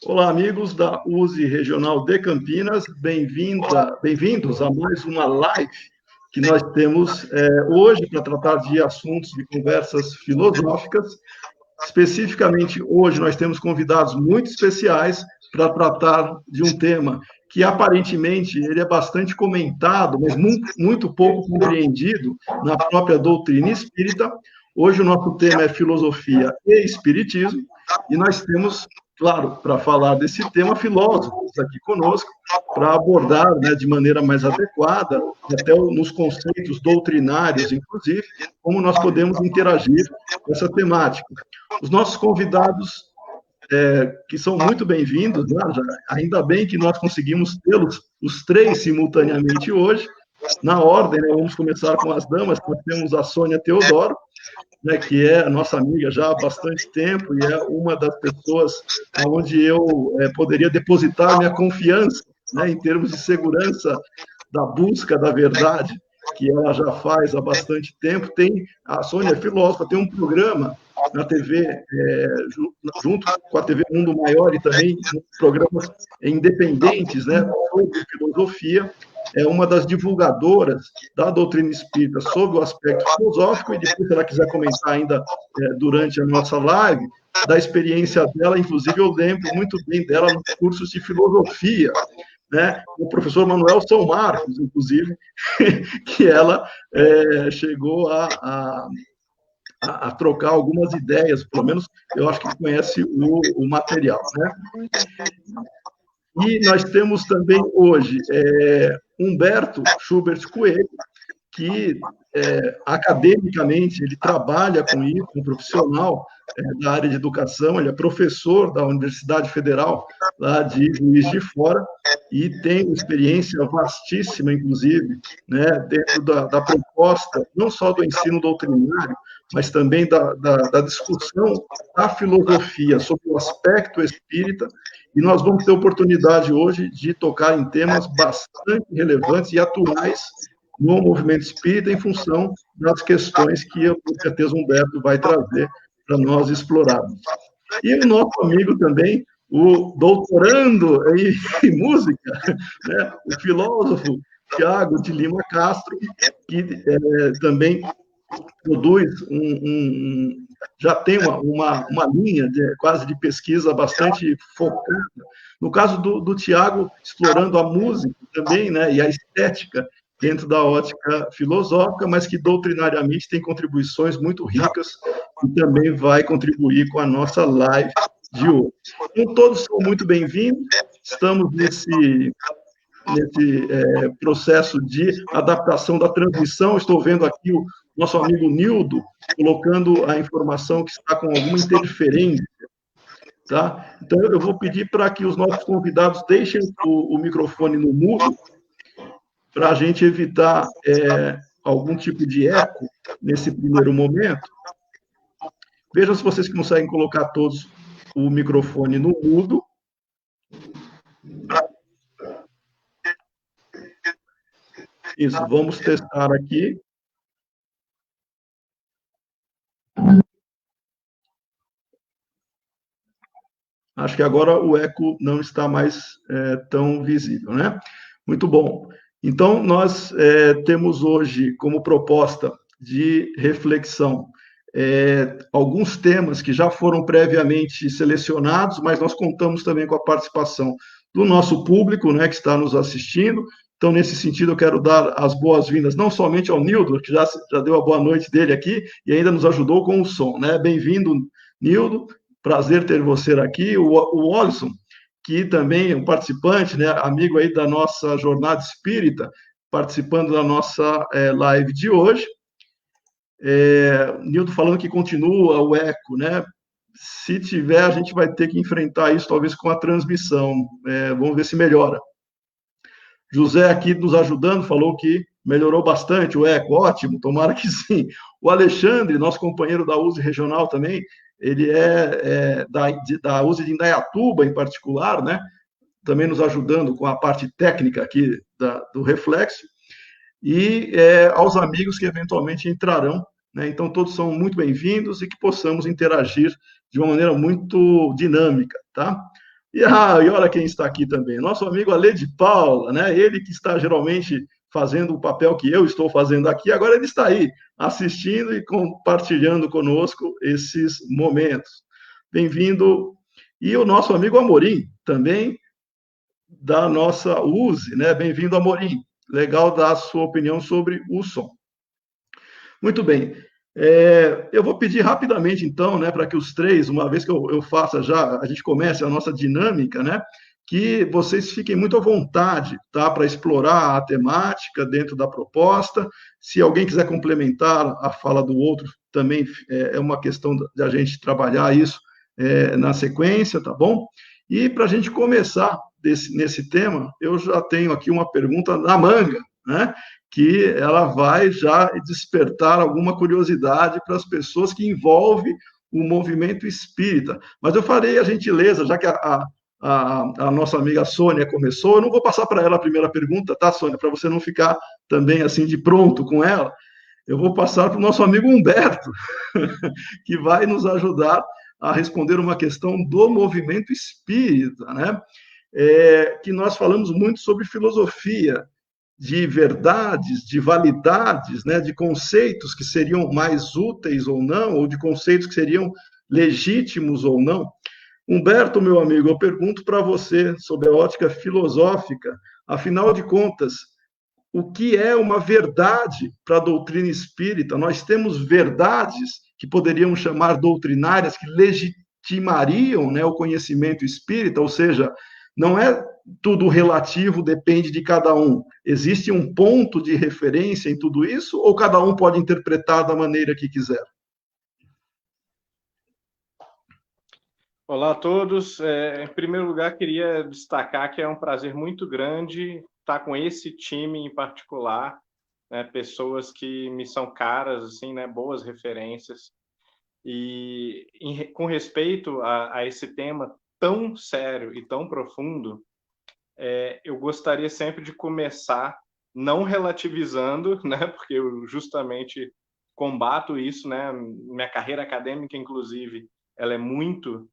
Olá, amigos da USE Regional de Campinas, bem-vindos a mais uma live que nós temos hoje para tratar de assuntos de conversas filosóficas. Especificamente, hoje nós temos convidados muito especiais para tratar de um tema que aparentemente ele é bastante comentado, mas muito pouco compreendido na própria doutrina espírita. Hoje o nosso tema é filosofia e espiritismo, e nós temos, claro, para falar desse tema, filósofos aqui conosco, para abordar, né, de maneira mais adequada, até nos conceitos doutrinários, inclusive, como nós podemos interagir com essa temática. Os nossos convidados, que são muito bem-vindos, né? Ainda bem que nós conseguimos tê-los os três simultaneamente hoje. Na ordem, né, vamos começar com as damas. Nós temos a Sônia Teodoro, né, que é a nossa amiga já há bastante tempo e é uma das pessoas onde eu poderia depositar minha confiança, né, em termos de segurança da busca da verdade, que ela já faz há bastante tempo. A Sônia é filósofa, tem um programa na TV, junto com a TV Mundo Maior e também programas independentes, né, sobre filosofia. É uma das divulgadoras da doutrina espírita sobre o aspecto filosófico, e depois, se ela quiser comentar ainda durante a nossa live, da experiência dela, inclusive eu lembro muito bem dela nos cursos de filosofia, né? O professor Manuel São Marcos, inclusive, que ela chegou a trocar algumas ideias, pelo menos eu acho que conhece o material, né? E nós temos também hoje Humberto Schubert Coelho, que academicamente ele trabalha com isso, um profissional da área de educação, ele é professor da Universidade Federal lá de Juiz de Fora e tem uma experiência vastíssima, inclusive, né, dentro da proposta, não só do ensino doutrinário, mas também da discussão da filosofia sobre o aspecto espírita, e nós vamos ter oportunidade hoje de tocar em temas bastante relevantes e atuais no movimento espírita em função das questões que eu, com certeza, Humberto vai trazer para nós explorarmos. E o nosso amigo também, o doutorando em música, né, o filósofo Tiago de Lima Castro, que também produz já tem uma linha quase de pesquisa bastante focada. No caso do Tiago, explorando a música também, né, e a estética dentro da ótica filosófica, mas que doutrinariamente tem contribuições muito ricas e também vai contribuir com a nossa live de hoje. Então, todos são muito bem-vindos, estamos nesse processo de adaptação da transmissão. Estou vendo aqui o nosso amigo Nildo colocando a informação que está com alguma interferência. Tá? Então, eu vou pedir para que os nossos convidados deixem o microfone no mudo, para a gente evitar algum tipo de eco nesse primeiro momento. Vejam se vocês conseguem colocar todos o microfone no mudo. Isso, vamos testar aqui. Acho que agora o eco não está mais tão visível, né? Muito bom. Então, nós temos hoje como proposta de reflexão alguns temas que já foram previamente selecionados, mas nós contamos também com a participação do nosso público, né, que está nos assistindo. Então, nesse sentido, eu quero dar as boas-vindas não somente ao Nildo, que já deu a boa noite dele aqui e ainda nos ajudou com o som, né? Bem-vindo, Nildo. Prazer ter você aqui. O Olisson, que também é um participante, né, amigo aí da nossa jornada espírita, participando da nossa live de hoje. Nildo falando que continua o eco, né? Se tiver, a gente vai ter que enfrentar isso, talvez, com a transmissão. Vamos ver se melhora. José aqui nos ajudando, falou que melhorou bastante o eco, ótimo, tomara que sim. O Alexandre, nosso companheiro da USE Regional também, ele da USE de Indaiatuba, em particular, né? Também nos ajudando com a parte técnica aqui do reflexo, e aos amigos que eventualmente entrarão, né? Então, todos são muito bem-vindos e que possamos interagir de uma maneira muito dinâmica, tá? E olha quem está aqui também, nosso amigo Ale de Paula, né? Ele que está geralmente fazendo o papel que eu estou fazendo aqui, agora ele está aí, assistindo e compartilhando conosco esses momentos. Bem-vindo. E o nosso amigo Amorim, também da nossa USE, né? Bem-vindo, Amorim. Legal dar a sua opinião sobre o som. Muito bem. Eu vou pedir rapidamente, então, né, para que os três, uma vez que eu faça já, a gente comece a nossa dinâmica, né, que vocês fiquem muito à vontade, tá, para explorar a temática dentro da proposta. Se alguém quiser complementar a fala do outro, também é uma questão de a gente trabalhar isso na sequência, tá bom? E para a gente começar nesse tema, eu já tenho aqui uma pergunta na manga, né? Que ela vai já despertar alguma curiosidade para as pessoas que envolvem o movimento espírita. Mas eu farei a gentileza, já que a nossa amiga Sônia começou, eu não vou passar para ela a primeira pergunta, tá, Sônia? Para você não ficar também assim de pronto com ela, eu vou passar para o nosso amigo Humberto, que vai nos ajudar a responder uma questão do movimento espírita, né? Que nós falamos muito sobre filosofia, de verdades, de validades, né, de conceitos que seriam mais úteis ou não, ou de conceitos que seriam legítimos ou não. Humberto, meu amigo, eu pergunto para você sobre a ótica filosófica, afinal de contas, o que é uma verdade para a doutrina espírita? Nós temos verdades que poderíamos chamar doutrinárias, que legitimariam, né, o conhecimento espírita, ou seja, não é tudo relativo, depende de cada um. Existe um ponto de referência em tudo isso, ou cada um pode interpretar da maneira que quiser? Olá a todos. Em primeiro lugar, queria destacar que é um prazer muito grande estar com esse time em particular, né, pessoas que me são caras, assim, né, boas referências. E com respeito a esse tema tão sério e tão profundo, eu gostaria sempre de começar não relativizando, né, porque eu justamente combato isso, né, minha carreira acadêmica, inclusive, ela é muito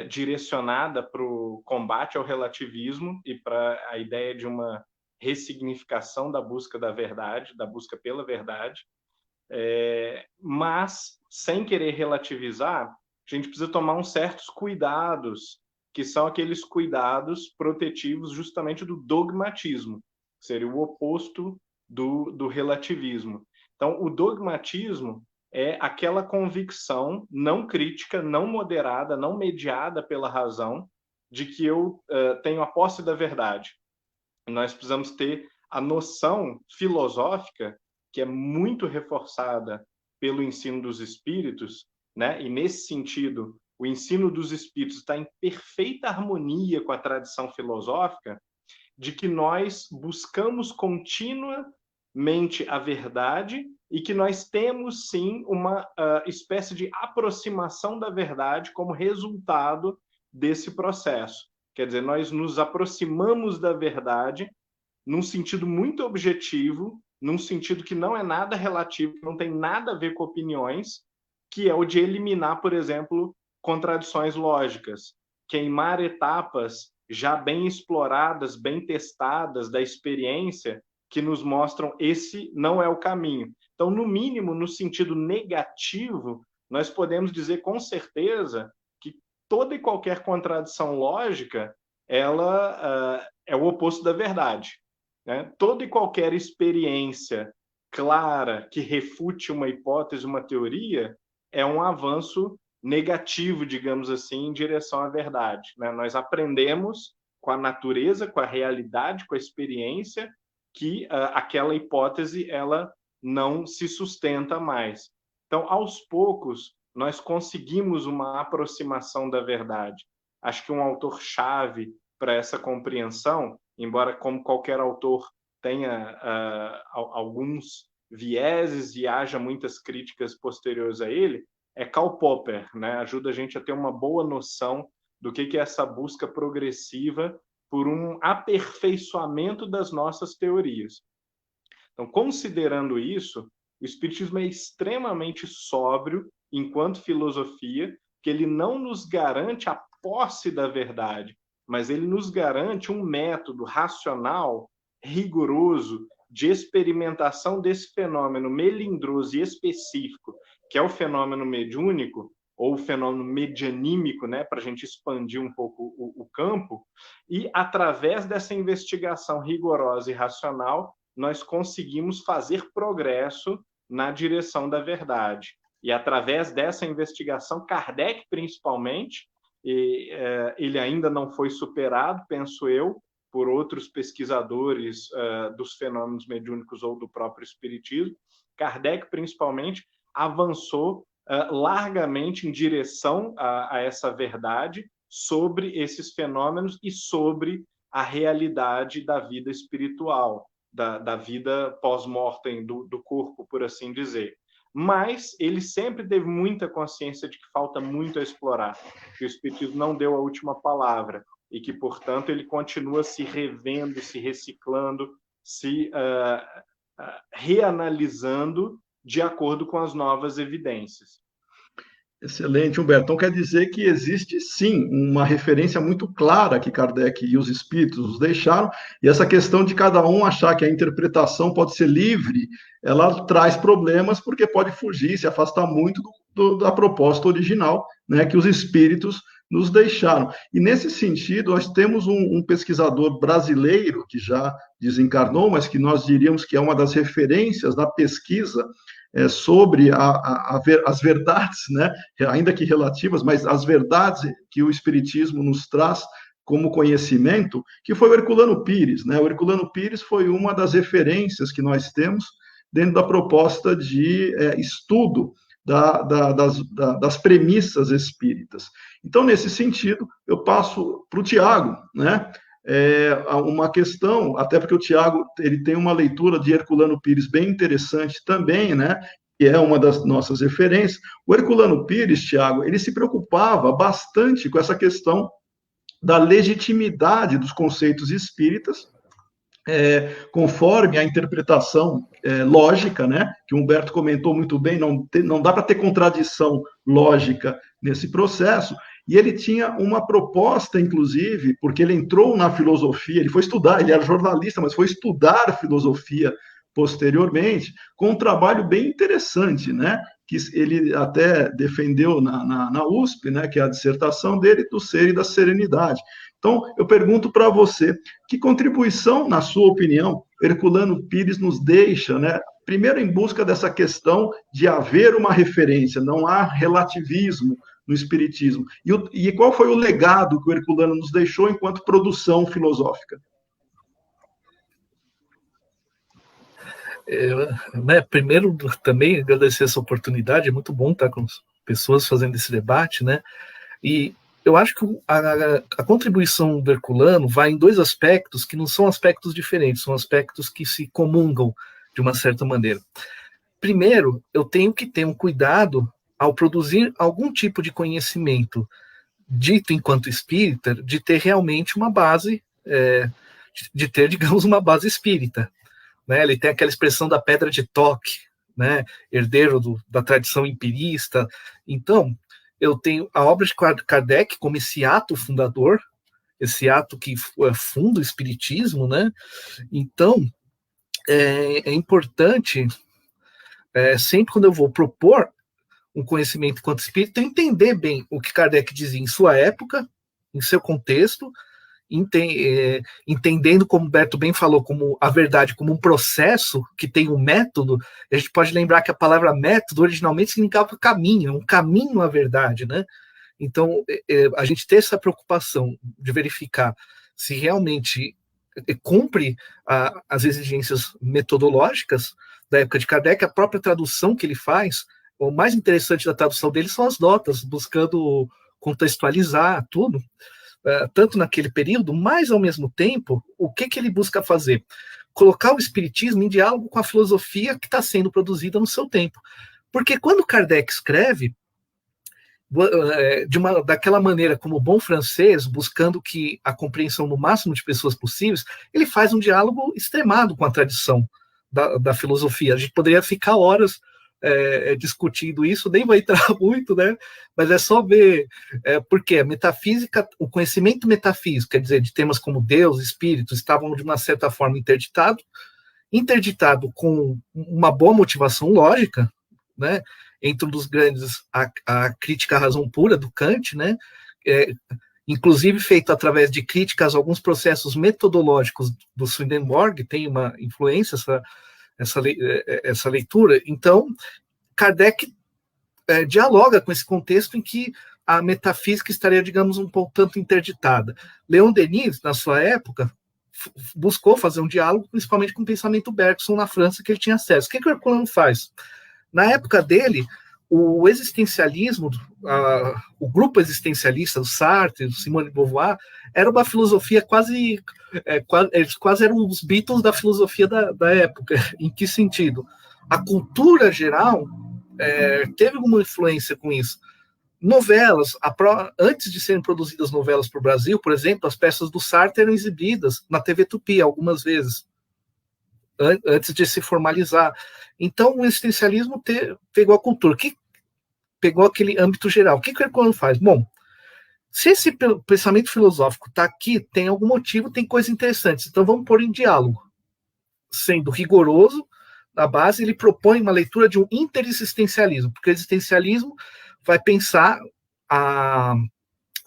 direcionada para o combate ao relativismo e para a ideia de uma ressignificação da busca da verdade, da busca pela verdade, mas sem querer relativizar, a gente precisa tomar uns certos cuidados, que são aqueles cuidados protetivos justamente do dogmatismo, que seria o oposto do relativismo. Então, o dogmatismo é aquela convicção não crítica, não moderada, não mediada pela razão, de que eu tenho a posse da verdade. Nós precisamos ter a noção filosófica, que é muito reforçada pelo ensino dos espíritos, né? E nesse sentido, o ensino dos espíritos está em perfeita harmonia com a tradição filosófica, de que nós buscamos continuamente a verdade e que nós temos, sim, uma espécie de aproximação da verdade como resultado desse processo. Quer dizer, nós nos aproximamos da verdade num sentido muito objetivo, num sentido que não é nada relativo, não tem nada a ver com opiniões, que é o de eliminar, por exemplo, contradições lógicas, queimar etapas já bem exploradas, bem testadas da experiência, que nos mostram esse não é o caminho. Então, no mínimo, no sentido negativo, nós podemos dizer com certeza que toda e qualquer contradição lógica, ela é o oposto da verdade, né? Toda e qualquer experiência clara que refute uma hipótese, uma teoria, é um avanço negativo, digamos assim, em direção à verdade, né? Nós aprendemos com a natureza, com a realidade, com a experiência, que aquela hipótese ela não se sustenta mais. Então, aos poucos, nós conseguimos uma aproximação da verdade. Acho que um autor-chave para essa compreensão, embora como qualquer autor tenha alguns vieses e haja muitas críticas posteriores a ele, é Karl Popper, né? Ajuda a gente a ter uma boa noção do que é essa busca progressiva por um aperfeiçoamento das nossas teorias. Então, considerando isso, o Espiritismo é extremamente sóbrio enquanto filosofia, que ele não nos garante a posse da verdade, mas ele nos garante um método racional, rigoroso, de experimentação desse fenômeno melindroso e específico, que é o fenômeno mediúnico, ou o fenômeno medianímico, né, para a gente expandir um pouco o campo, e através dessa investigação rigorosa e racional, nós conseguimos fazer progresso na direção da verdade. E através dessa investigação, Kardec principalmente, ele ainda não foi superado, penso eu, por outros pesquisadores dos fenômenos mediúnicos ou do próprio espiritismo, Kardec principalmente avançou largamente em direção a essa verdade sobre esses fenômenos e sobre a realidade da vida espiritual, da vida pós-mortem do corpo, por assim dizer. Mas ele sempre teve muita consciência de que falta muito a explorar, que o espiritismo não deu a última palavra e que, portanto, ele continua se revendo, se reciclando, se reanalisando de acordo com as novas evidências. Excelente, Humberto. Então quer dizer que existe, sim, uma referência muito clara que Kardec e os espíritos nos deixaram, e essa questão de cada um achar que a interpretação pode ser livre, ela traz problemas porque pode fugir, se afastar muito da proposta original, né, que os espíritos nos deixaram. E nesse sentido, nós temos um pesquisador brasileiro que já desencarnou, mas que nós diríamos que é uma das referências na pesquisa sobre as verdades, né, ainda que relativas, mas as verdades que o Espiritismo nos traz como conhecimento, que foi o Herculano Pires, né? O Herculano Pires foi uma das referências que nós temos dentro da proposta de estudo das premissas espíritas. Então, nesse sentido, eu passo para o Tiago, né? Uma questão, até porque o Tiago ele tem uma leitura de Herculano Pires bem interessante também, né? Que é uma das nossas referências. O Herculano Pires, Tiago, ele se preocupava bastante com essa questão da legitimidade dos conceitos espíritas, conforme a interpretação lógica, né, que o Humberto comentou muito bem, não dá para ter contradição lógica nesse processo, e ele tinha uma proposta, inclusive, porque ele entrou na filosofia, ele foi estudar, ele era jornalista, mas foi estudar filosofia posteriormente, com um trabalho bem interessante, né, que ele até defendeu na USP, né, que é a dissertação dele, do ser e da serenidade. Então, eu pergunto para você, que contribuição, na sua opinião, Herculano Pires nos deixa, né? Primeiro, em busca dessa questão de haver uma referência, não há relativismo no Espiritismo. E qual foi o legado que o Herculano nos deixou enquanto produção filosófica? Primeiro, também agradecer essa oportunidade, é muito bom estar com as pessoas fazendo esse debate, né? E eu acho que a contribuição do Herculano vai em dois aspectos que não são aspectos diferentes, são aspectos que se comungam de uma certa maneira. Primeiro, eu tenho que ter um cuidado ao produzir algum tipo de conhecimento dito enquanto espírita, de ter realmente uma base, de ter, digamos, uma base espírita. Né? Ele tem aquela expressão da pedra de toque, né? Herdeiro da tradição empirista. Então, eu tenho a obra de Kardec como esse ato fundador, esse ato que funda o espiritismo, né? Então, é importante, sempre quando eu vou propor um conhecimento enquanto espírita, entender bem o que Kardec dizia em sua época, em seu contexto, entendendo, como o Beto bem falou, como a verdade como um processo que tem um método. A gente pode lembrar que a palavra método originalmente significava caminho, um caminho à verdade, né? Então, a gente ter essa preocupação de verificar se realmente cumpre as exigências metodológicas da época de Kardec, a própria tradução que ele faz, o mais interessante da tradução dele são as notas, buscando contextualizar tudo, tanto naquele período, mas, ao mesmo tempo, o que ele busca fazer? Colocar o espiritismo em diálogo com a filosofia que está sendo produzida no seu tempo. Porque quando Kardec escreve, daquela maneira, como bom francês, buscando que a compreensão no máximo de pessoas possíveis, ele faz um diálogo extremado com a tradição da filosofia. A gente poderia ficar horas discutindo isso, nem vai entrar muito, né? Mas é só ver, porque a metafísica, o conhecimento metafísico, quer dizer, de temas como Deus, Espírito, estavam de uma certa forma interditado com uma boa motivação lógica, né? Entre um dos grandes, a crítica à razão pura do Kant, né? Inclusive feito através de críticas a alguns processos metodológicos do Swedenborg, tem uma influência essa leitura. Então, Kardec dialoga com esse contexto em que a metafísica estaria, digamos, um pouco tanto interditada. Leon Denis, na sua época, buscou fazer um diálogo, principalmente com o pensamento Bergson na França, que ele tinha acesso. O que o Herculano faz? Na época dele, o existencialismo, o grupo existencialista do Sartre, do Simone de Beauvoir, era uma filosofia eles quase eram os Beatles da filosofia da época. Em que sentido? A cultura geral teve alguma influência com isso. Novelas, antes de serem produzidas novelas para o Brasil, por exemplo, as peças do Sartre eram exibidas na TV Tupi algumas vezes, antes de se formalizar. Então, o existencialismo pegou a cultura, pegou aquele âmbito geral. O que o Herculano faz? Bom, se esse pensamento filosófico está aqui, tem algum motivo, tem coisas interessantes. Então, vamos pôr em diálogo. Sendo rigoroso, na base, ele propõe uma leitura de um interexistencialismo, porque o existencialismo vai pensar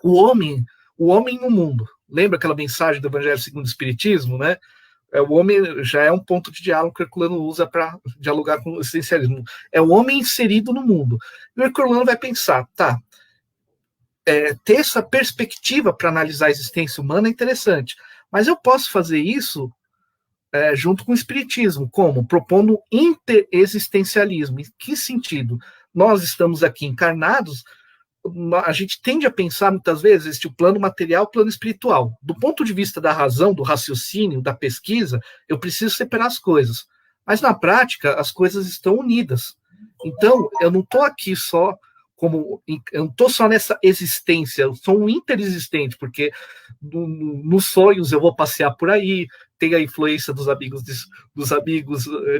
o homem no mundo. Lembra aquela mensagem do Evangelho segundo o Espiritismo, né? O homem já é um ponto de diálogo que o Herculano usa para dialogar com o existencialismo. É o homem inserido no mundo. E o Herculano vai pensar, ter essa perspectiva para analisar a existência humana é interessante, mas eu posso fazer isso junto com o espiritismo, como? Propondo interexistencialismo. Em que sentido? Nós estamos aqui encarnados, a gente tende a pensar muitas vezes existe o plano material e o plano espiritual. Do ponto de vista da razão, do raciocínio, da pesquisa, eu preciso separar as coisas. Mas na prática, as coisas estão unidas. Então, eu não estou aqui só eu não estou só nessa existência, eu sou um interexistente, porque nos sonhos eu vou passear por aí, tem a influência dos amigos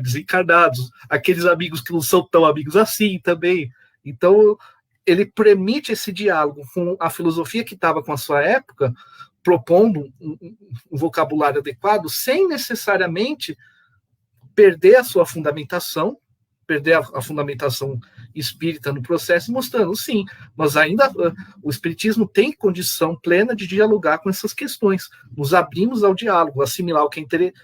desencarnados, aqueles amigos que não são tão amigos assim também. Então, ele permite esse diálogo com a filosofia que estava com a sua época, propondo um vocabulário adequado, sem necessariamente perder a sua fundamentação, perder a fundamentação espírita no processo, mostrando, sim, mas ainda o espiritismo tem condição plena de dialogar com essas questões. Nos abrimos ao diálogo, assimilar o que é interessante.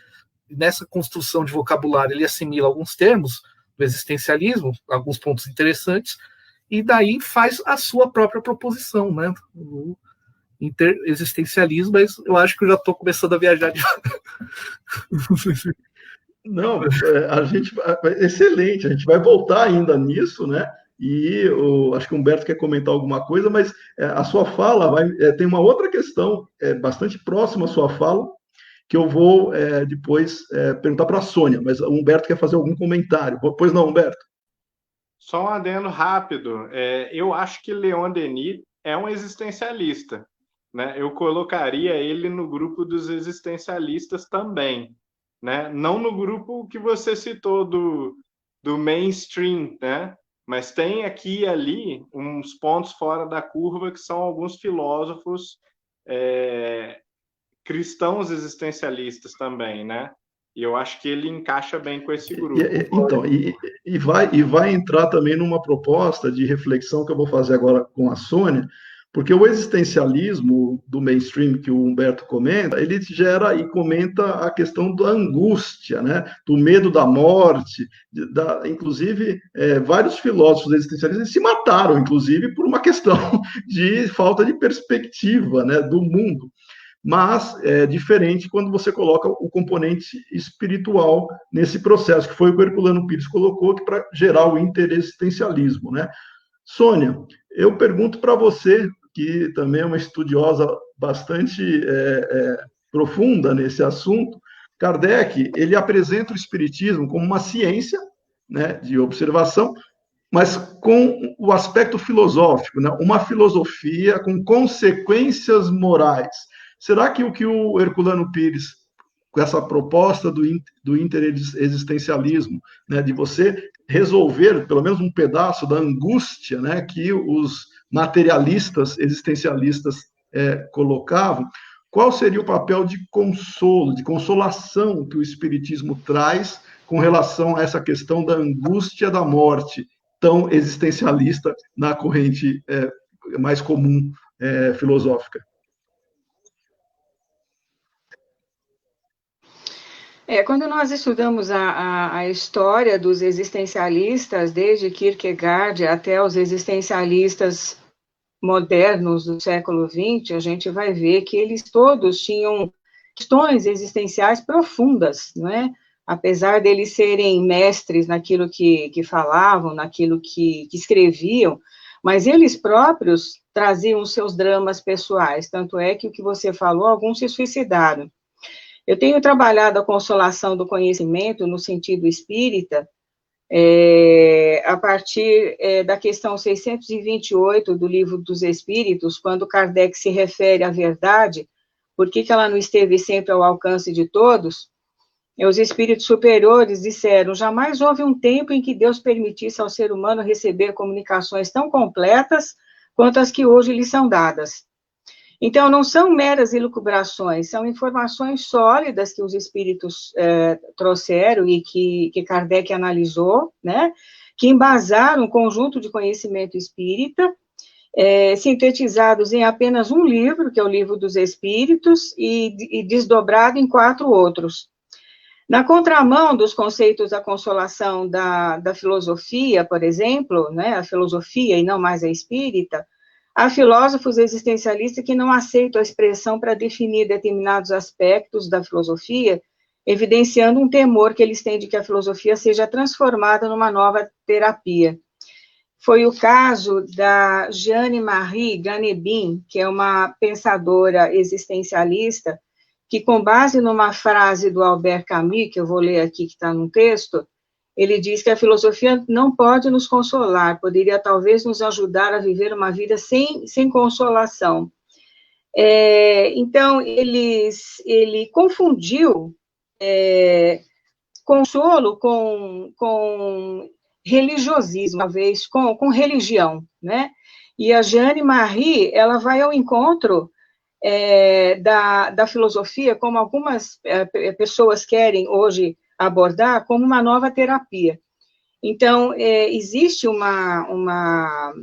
Nessa construção de vocabulário, ele assimila alguns termos do existencialismo, alguns pontos interessantes, e daí faz a sua própria proposição, né? O interexistencialismo, mas eu acho que eu já estou começando a viajar de... Não, excelente, a gente vai voltar ainda nisso, né? E acho que o Humberto quer comentar alguma coisa, mas a sua fala tem uma outra questão bastante próxima à sua fala, que eu vou depois perguntar para a Sônia, mas o Humberto quer fazer algum comentário. Pois não, Humberto? Só um adendo rápido. Eu acho que Leon Denis é um existencialista, né? Eu colocaria ele no grupo dos existencialistas também, né? Não no grupo que você citou do mainstream, né? Mas tem aqui e ali uns pontos fora da curva que são alguns filósofos cristãos existencialistas também, né? E eu acho que ele encaixa bem com esse grupo. Então, vai entrar também numa proposta de reflexão que eu vou fazer agora com a Sônia, porque o existencialismo do mainstream que o Humberto comenta, ele gera e comenta a questão da angústia, né? Do medo da morte, inclusive vários filósofos existencialistas se mataram, inclusive, por uma questão de falta de perspectiva, né, do mundo. Mas é diferente quando você coloca o componente espiritual nesse processo, que foi o que o Herculano Pires colocou, que para gerar o interexistencialismo, né? Sônia, eu pergunto para você, que também é uma estudiosa bastante profunda nesse assunto, Kardec, ele apresenta o espiritismo como uma ciência, né, de observação, mas com o aspecto filosófico, né, uma filosofia com consequências morais. Será que o Herculano Pires com essa proposta do interexistencialismo, né, de você resolver pelo menos um pedaço da angústia, né, que os materialistas existencialistas colocavam. Qual seria o papel de consolo, de consolação que o Espiritismo traz com relação a essa questão da angústia da morte, tão existencialista na corrente mais comum filosófica? Quando nós estudamos a história dos existencialistas, desde Kierkegaard até os existencialistas modernos do século XX, a gente vai ver que eles todos tinham questões existenciais profundas, não é? Apesar deles serem mestres naquilo que falavam, naquilo que escreviam, mas eles próprios traziam os seus dramas pessoais, tanto é que o que você falou, alguns se suicidaram. Eu tenho trabalhado a consolação do conhecimento no sentido espírita, a partir da questão 628 do Livro dos Espíritos, quando Kardec se refere à verdade, por que ela não esteve sempre ao alcance de todos? Os espíritos superiores disseram: jamais houve um tempo em que Deus permitisse ao ser humano receber comunicações tão completas quanto as que hoje lhe são dadas. Então, não são meras elucubrações, são informações sólidas que os espíritos trouxeram e que Kardec analisou, né, que embasaram um conjunto de conhecimento espírita, sintetizados em apenas um livro, que é o Livro dos Espíritos, e desdobrado em 4 outros. Na contramão dos conceitos da consolação da filosofia, por exemplo, né, a filosofia e não mais a espírita, há filósofos existencialistas que não aceitam a expressão para definir determinados aspectos da filosofia, evidenciando um temor que eles têm de que a filosofia seja transformada numa nova terapia. Foi o caso da Jeanne-Marie Ganebin, que é uma pensadora existencialista, que, com base numa frase do Albert Camus, que eu vou ler aqui, que está no texto, ele diz que a filosofia não pode nos consolar, poderia talvez nos ajudar a viver uma vida sem consolação. Então, ele confundiu consolo com religiosismo, talvez, com religião, né? E a Jeanne-Marie, ela vai ao encontro da filosofia, como algumas pessoas querem hoje abordar, como uma nova terapia. Então, existe uma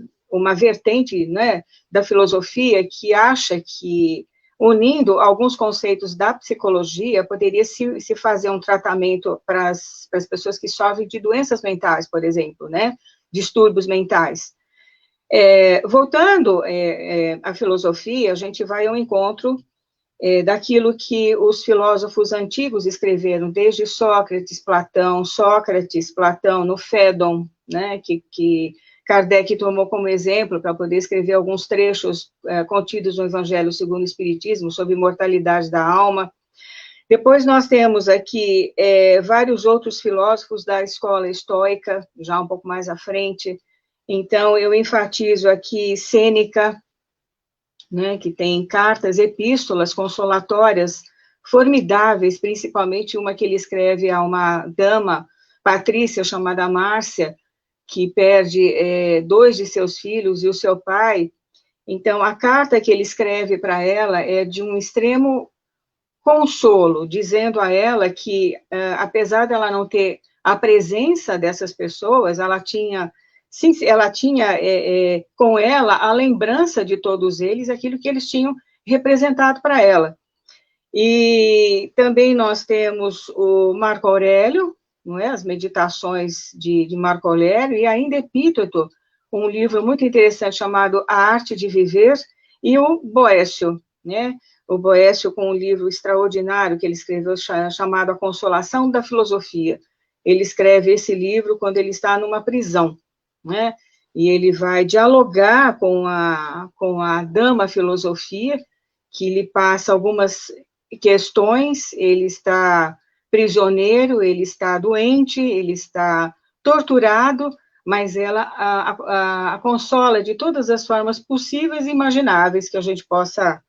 vertente, né, da filosofia que acha que, unindo alguns conceitos da psicologia, poderia se fazer um tratamento para as pessoas que sofrem de doenças mentais, por exemplo, né, distúrbios mentais. Voltando à filosofia, a gente vai ao encontro daquilo que os filósofos antigos escreveram, desde Sócrates, Platão, no Fédon, né, que Kardec tomou como exemplo para poder escrever alguns trechos contidos no Evangelho segundo o Espiritismo, sobre imortalidade da alma. Depois nós temos aqui vários outros filósofos da escola estoica, já um pouco mais à frente. Então, eu enfatizo aqui Sêneca, né, que tem cartas, epístolas consolatórias formidáveis, principalmente uma que ele escreve a uma dama patrícia chamada Márcia, que perde 2 de seus filhos e o seu pai. Então, a carta que ele escreve para ela é de um extremo consolo, dizendo a ela que, apesar dela não ter a presença dessas pessoas, ela tinha com ela a lembrança de todos eles, aquilo que eles tinham representado para ela. E também nós temos o Marco Aurélio, não é? As meditações de Marco Aurélio, e ainda Epíteto, um livro muito interessante chamado A Arte de Viver, e o Boécio, né? O Boécio, com um livro extraordinário que ele escreveu, chamado A Consolação da Filosofia. Ele escreve esse livro quando ele está numa prisão, né? E ele vai dialogar com a dama filosofia, que lhe passa algumas questões. Ele está prisioneiro, ele está doente, ele está torturado, mas ela a consola de todas as formas possíveis e imagináveis que a gente possa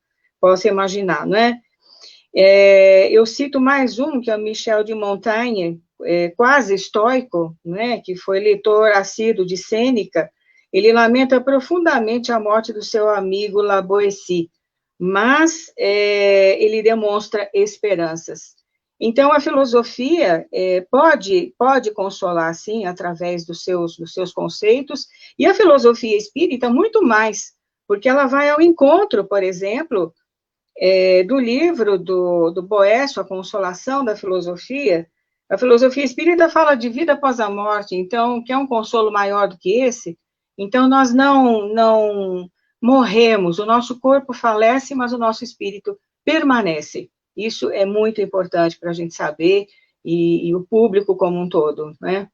imaginar, não é? Eu cito mais um, que é o Michel de Montaigne, quase estoico, né, que foi leitor assíduo de Sêneca. Ele lamenta profundamente a morte do seu amigo La Boétie, mas ele demonstra esperanças. Então, a filosofia pode consolar, sim, através dos seus conceitos, e a filosofia espírita muito mais, porque ela vai ao encontro, por exemplo, do livro do Boécio, A Consolação da Filosofia. A filosofia espírita fala de vida após a morte, então, quer um consolo maior do que esse? Então, nós não morremos, o nosso corpo falece, mas o nosso espírito permanece. Isso é muito importante para a gente saber, e o público como um todo, né?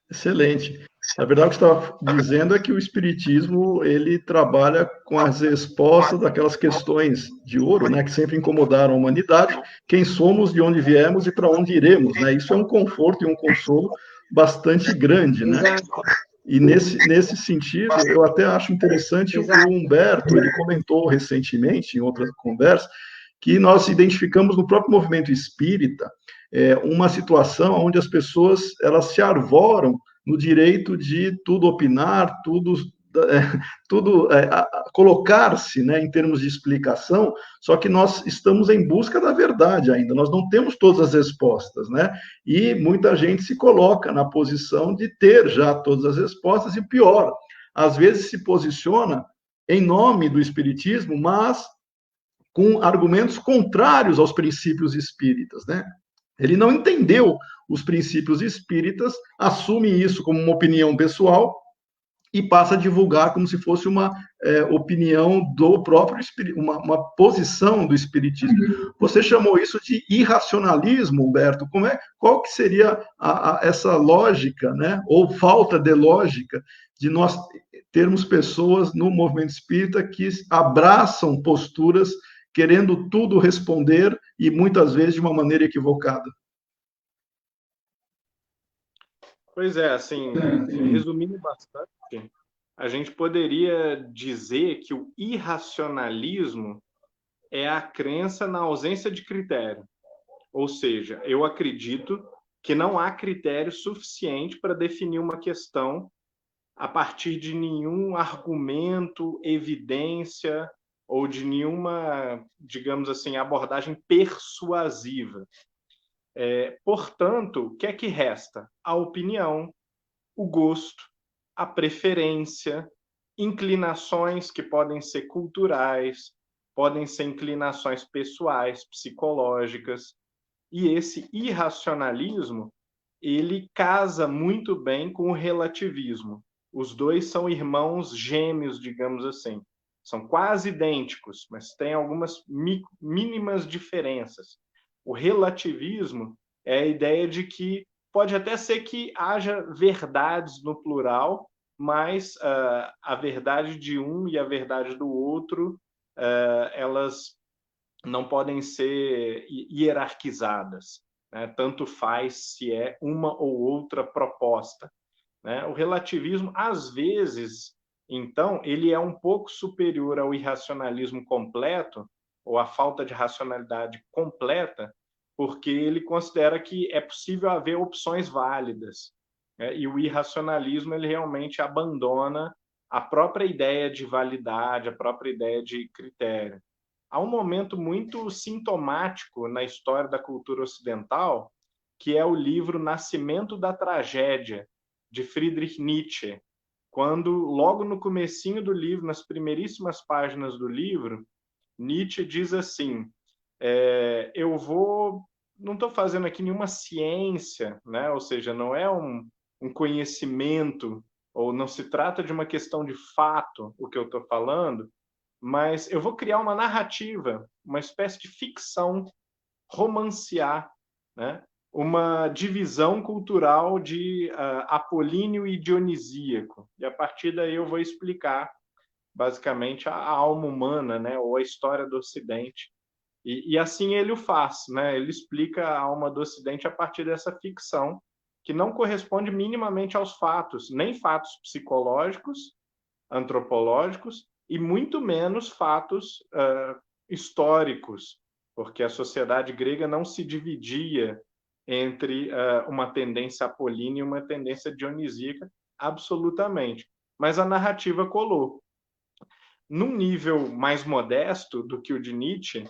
Excelente. Na verdade, o que você estava dizendo é que o Espiritismo, ele trabalha com as respostas daquelas questões de ouro, né, que sempre incomodaram a humanidade, quem somos, de onde viemos e para onde iremos, né? Isso é um conforto e um consolo bastante grande, né? Exato. E nesse sentido, eu até acho interessante o Humberto, ele comentou recentemente, em outra conversa, que nós identificamos no próprio movimento espírita uma situação onde as pessoas elas se arvoram no direito de tudo opinar, tudo colocar-se, né, em termos de explicação, só que nós estamos em busca da verdade ainda, nós não temos todas as respostas, né? E muita gente se coloca na posição de ter já todas as respostas, e pior, às vezes se posiciona em nome do espiritismo, mas com argumentos contrários aos princípios espíritas, né? Ele não entendeu os princípios espíritas, assume isso como uma opinião pessoal e passa a divulgar como se fosse uma opinião do próprio espiritismo, uma posição do espiritismo. Você chamou isso de irracionalismo, Humberto. Qual que seria essa lógica, né, ou falta de lógica, de nós termos pessoas no movimento espírita que abraçam posturas querendo tudo responder e muitas vezes de uma maneira equivocada? Pois é, assim, resumindo bastante, a gente poderia dizer que o irracionalismo é a crença na ausência de critério. Ou seja, eu acredito que não há critério suficiente para definir uma questão a partir de nenhum argumento, evidência ou de nenhuma, digamos assim, abordagem persuasiva. Portanto, o que é que resta? A opinião, o gosto, a preferência, inclinações que podem ser culturais, podem ser inclinações pessoais, psicológicas. E esse irracionalismo, ele casa muito bem com o relativismo. Os dois são irmãos gêmeos, digamos assim. São quase idênticos, mas têm algumas mínimas diferenças. O relativismo é a ideia de que pode até ser que haja verdades no plural, mas a verdade de um e a verdade do outro, elas não podem ser hierarquizadas, né? Tanto faz se é uma ou outra proposta, né? O relativismo, às vezes, então, ele é um pouco superior ao irracionalismo completo, ou à falta de racionalidade completa, porque ele considera que é possível haver opções válidas, né? E o irracionalismo, ele realmente abandona a própria ideia de validade, a própria ideia de critério. Há um momento muito sintomático na história da cultura ocidental, que é o livro Nascimento da Tragédia, de Friedrich Nietzsche, quando, logo no comecinho do livro, nas primeiríssimas páginas do livro, Nietzsche diz assim, não estou fazendo aqui nenhuma ciência, né? Ou seja, não é um conhecimento, ou não se trata de uma questão de fato o que eu estou falando, mas eu vou criar uma narrativa, uma espécie de ficção, romancear, né? Uma divisão cultural de apolíneo e dionisíaco. E a partir daí eu vou explicar, basicamente, a alma humana, né? Ou a história do Ocidente. E assim ele o faz, né? Ele explica a alma do Ocidente a partir dessa ficção, que não corresponde minimamente aos fatos, nem fatos psicológicos, antropológicos, e muito menos fatos históricos, porque a sociedade grega não se dividia entre uma tendência apolínea e uma tendência dionisíaca, absolutamente. Mas a narrativa colou. Num nível mais modesto do que o de Nietzsche,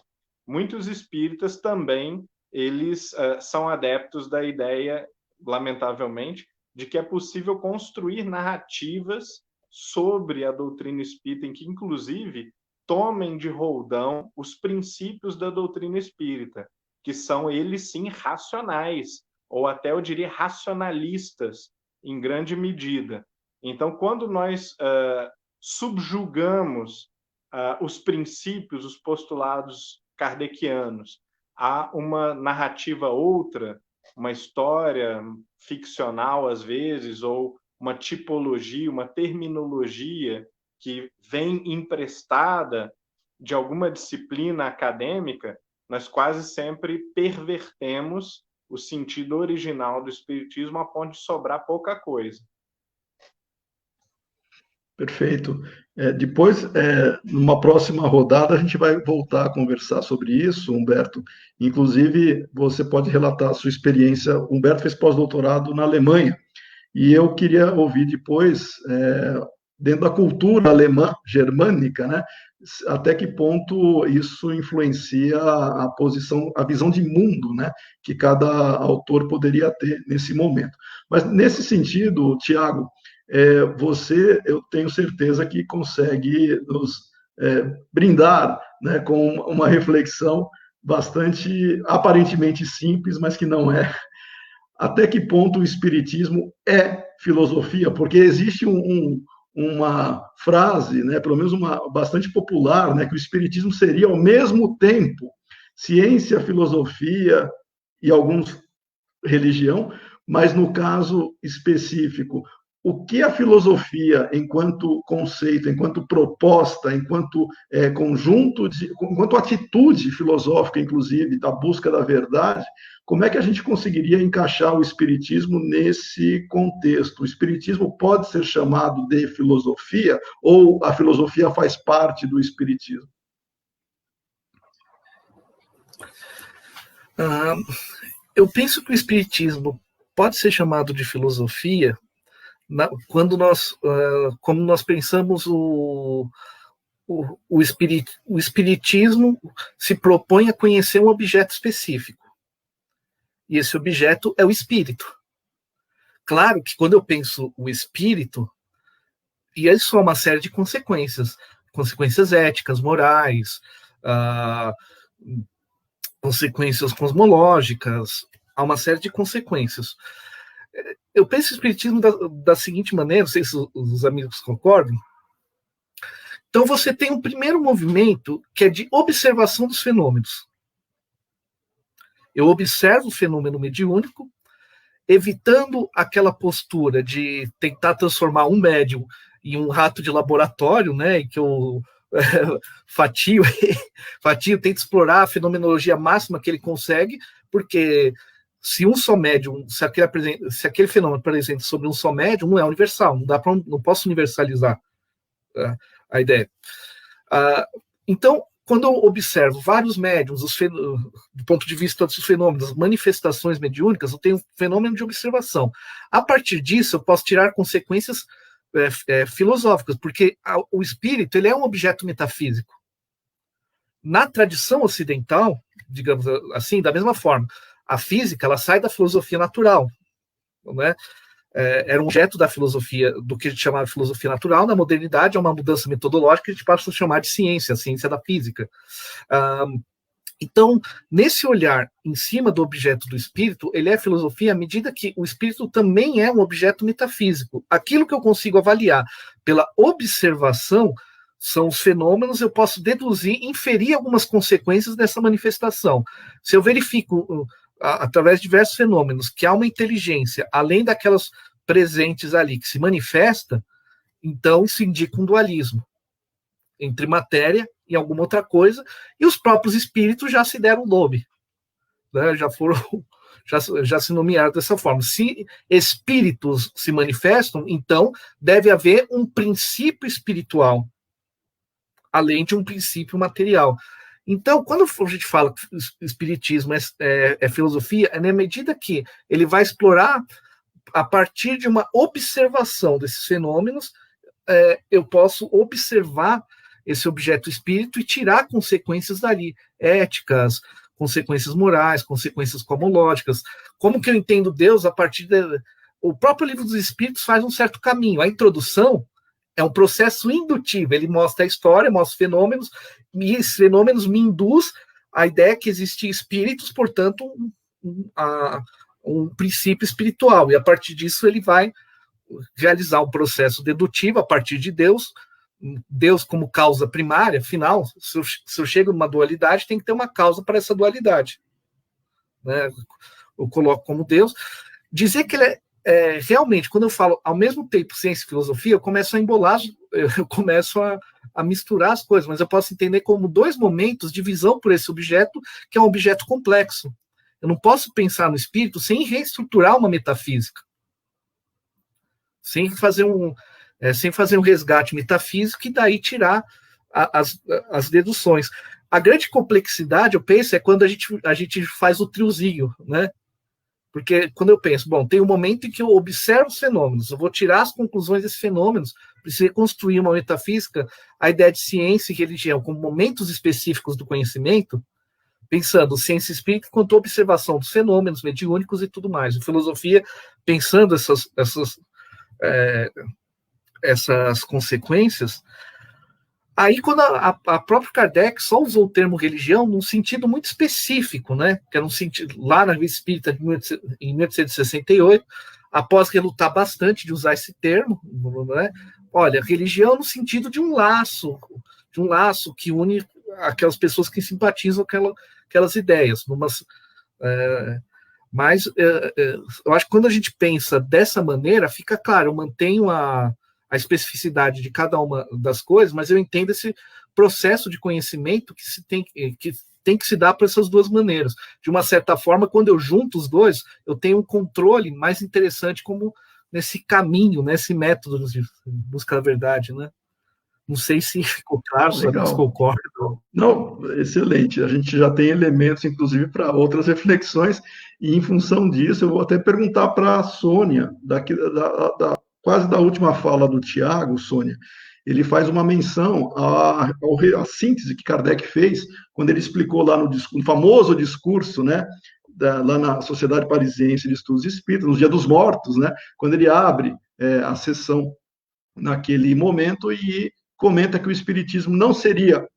muitos espíritas também eles são adeptos da ideia, lamentavelmente, de que é possível construir narrativas sobre a doutrina espírita, em que, inclusive, tomem de roldão os princípios da doutrina espírita, que são, eles sim, racionais, ou até, eu diria, racionalistas, em grande medida. Então, quando nós subjugamos os princípios, os postulados kardecianos a uma narrativa outra, uma história ficcional, às vezes, ou uma tipologia, uma terminologia que vem emprestada de alguma disciplina acadêmica, nós quase sempre pervertemos o sentido original do espiritismo a ponto de sobrar pouca coisa. Perfeito. Depois, numa próxima rodada, a gente vai voltar a conversar sobre isso, Humberto. Inclusive, você pode relatar a sua experiência. Humberto fez pós-doutorado na Alemanha, e eu queria ouvir depois, dentro da cultura alemã, germânica, né, até que ponto isso influencia a posição, a visão de mundo, né, que cada autor poderia ter nesse momento. Mas, nesse sentido, Tiago, você, eu tenho certeza que consegue nos brindar, né, com uma reflexão bastante, aparentemente simples, mas que não é. Até que ponto o espiritismo é filosofia? Porque existe uma frase, né, pelo menos uma bastante popular, né, que o espiritismo seria ao mesmo tempo ciência, filosofia e alguns religião, mas no caso específico, o que a filosofia, enquanto conceito, enquanto proposta, enquanto conjunto enquanto atitude filosófica, inclusive, da busca da verdade, como é que a gente conseguiria encaixar o espiritismo nesse contexto? O espiritismo pode ser chamado de filosofia ou a filosofia faz parte do espiritismo? Eu penso que o espiritismo pode ser chamado de filosofia quando como nós pensamos o espiritismo se propõe a conhecer um objeto específico. E esse objeto é o espírito. Claro que quando eu penso o espírito, e isso é uma série de consequências éticas, morais, consequências cosmológicas, há uma série de consequências. Eu penso o espiritismo da seguinte maneira, não sei se os amigos concordam. Então você tem um primeiro movimento que é de observação dos fenômenos. Eu observo o fenômeno mediúnico, evitando aquela postura de tentar transformar um médium em um rato de laboratório, né, em que eu fatio, tenta explorar a fenomenologia máxima que ele consegue, porque se um só médium, se aquele fenômeno apresenta sobre um só médium, não é universal, não posso universalizar a ideia. Então, quando eu observo vários médiums, do ponto de vista dos fenômenos, manifestações mediúnicas, eu tenho um fenômeno de observação. A partir disso, eu posso tirar consequências filosóficas, porque o espírito ele é um objeto metafísico. Na tradição ocidental, digamos assim, da mesma forma, a física ela sai da filosofia natural, né? Era um objeto da filosofia, do que a gente chamava de filosofia natural. Na modernidade é uma mudança metodológica que a gente passa a chamar de ciência, a ciência da física. Então, nesse olhar em cima do objeto do espírito, ele é filosofia à medida que o espírito também é um objeto metafísico. Aquilo que eu consigo avaliar pela observação são os fenômenos, eu posso deduzir, inferir algumas consequências dessa manifestação. Se eu verifico através de diversos fenômenos, que há uma inteligência, além daquelas presentes ali, que se manifesta, então isso indica um dualismo entre matéria e alguma outra coisa, e os próprios espíritos já se deram nome, né? já se nomearam dessa forma. Se espíritos se manifestam, então deve haver um princípio espiritual, além de um princípio material. Então, quando a gente fala que o espiritismo é filosofia, é na medida que ele vai explorar a partir de uma observação desses fenômenos, eu posso observar esse objeto espírito e tirar consequências dali, éticas, consequências morais, consequências cosmológicas. Como que eu entendo Deus a partir o próprio Livro dos Espíritos faz um certo caminho. A introdução é um processo indutivo, ele mostra a história, mostra os fenômenos, e esses fenômenos me induz a ideia que existem espíritos, portanto, um princípio espiritual, e a partir disso ele vai realizar um processo dedutivo a partir de Deus como causa primária, final. Se eu chego numa dualidade, tem que ter uma causa para essa dualidade, né? Eu coloco como Deus. Dizer que ele realmente, quando eu falo ao mesmo tempo ciência e filosofia, eu começo a embolar, eu começo a misturar as coisas, mas eu posso entender como dois momentos de visão por esse objeto, que é um objeto complexo. Eu não posso pensar no espírito sem reestruturar uma metafísica, sem fazer um resgate metafísico e daí tirar as deduções. A grande complexidade, eu penso, é quando a gente faz o triozinho, né? Porque quando eu penso, bom, tem um momento em que eu observo os fenômenos, eu vou tirar as conclusões desses fenômenos, preciso construir uma metafísica, a ideia de ciência e religião como momentos específicos do conhecimento, pensando ciência espírita quanto observação dos fenômenos mediúnicos e tudo mais. A filosofia, pensando essas consequências. Aí, quando a própria Kardec só usou o termo religião num sentido muito específico, né? Que era um sentido, lá na Revista Espírita, em 1868, após relutar bastante de usar esse termo, né? Olha, religião no sentido de um laço que une aquelas pessoas que simpatizam aquelas ideias. Mas eu acho que quando a gente pensa dessa maneira, fica claro, eu mantenho a especificidade de cada uma das coisas, mas eu entendo esse processo de conhecimento que tem que se dar por essas duas maneiras. De uma certa forma, quando eu junto os dois, eu tenho um controle mais interessante como nesse caminho, nesse método de busca da verdade, né? Não sei se ficou claro, se vocês concordam. Não, excelente. A gente já tem elementos, inclusive, para outras reflexões, e em função disso, eu vou até perguntar para a Sônia, quase da última fala do Tiago, Sônia, ele faz uma menção à síntese que Kardec fez quando ele explicou lá no famoso discurso, né, lá na Sociedade Parisiense de Estudos Espíritas, no Dia dos Mortos, né, quando ele abre a sessão naquele momento e comenta que o Espiritismo não seria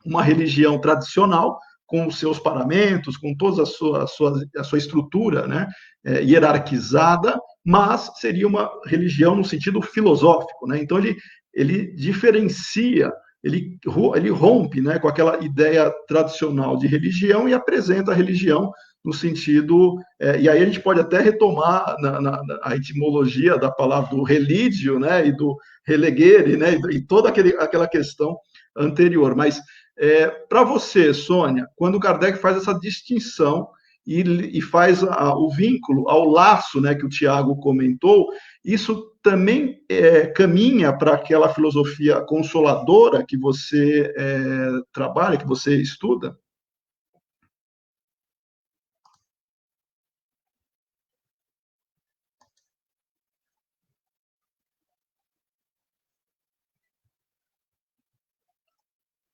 uma religião tradicional, com os seus paramentos, com toda a sua estrutura, né, hierarquizada, mas seria uma religião no sentido filosófico, né? Então ele diferencia, ele rompe, né, com aquela ideia tradicional de religião e apresenta a religião no sentido, e aí a gente pode até retomar a etimologia da palavra do religio, né, e do relegere, né, e toda aquela questão anterior, mas para você, Sônia, quando Kardec faz essa distinção e faz o vínculo ao laço, né, que o Tiago comentou, isso também caminha para aquela filosofia consoladora que você trabalha, que você estuda?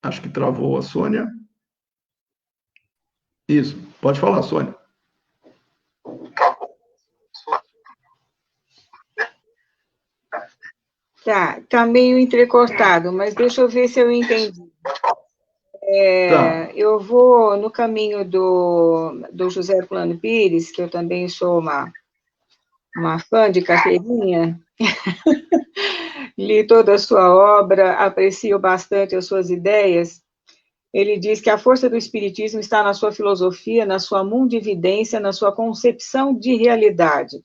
Acho que travou a Sônia. Isso, pode falar, Sônia. Tá meio entrecortado, mas deixa eu ver se eu entendi. Tá. Eu vou no caminho do José Plano Pires, que eu também sou uma fã de carteirinha, li toda a sua obra, aprecio bastante as suas ideias. Ele diz que a força do Espiritismo está na sua filosofia, na sua mundividência, na sua concepção de realidade.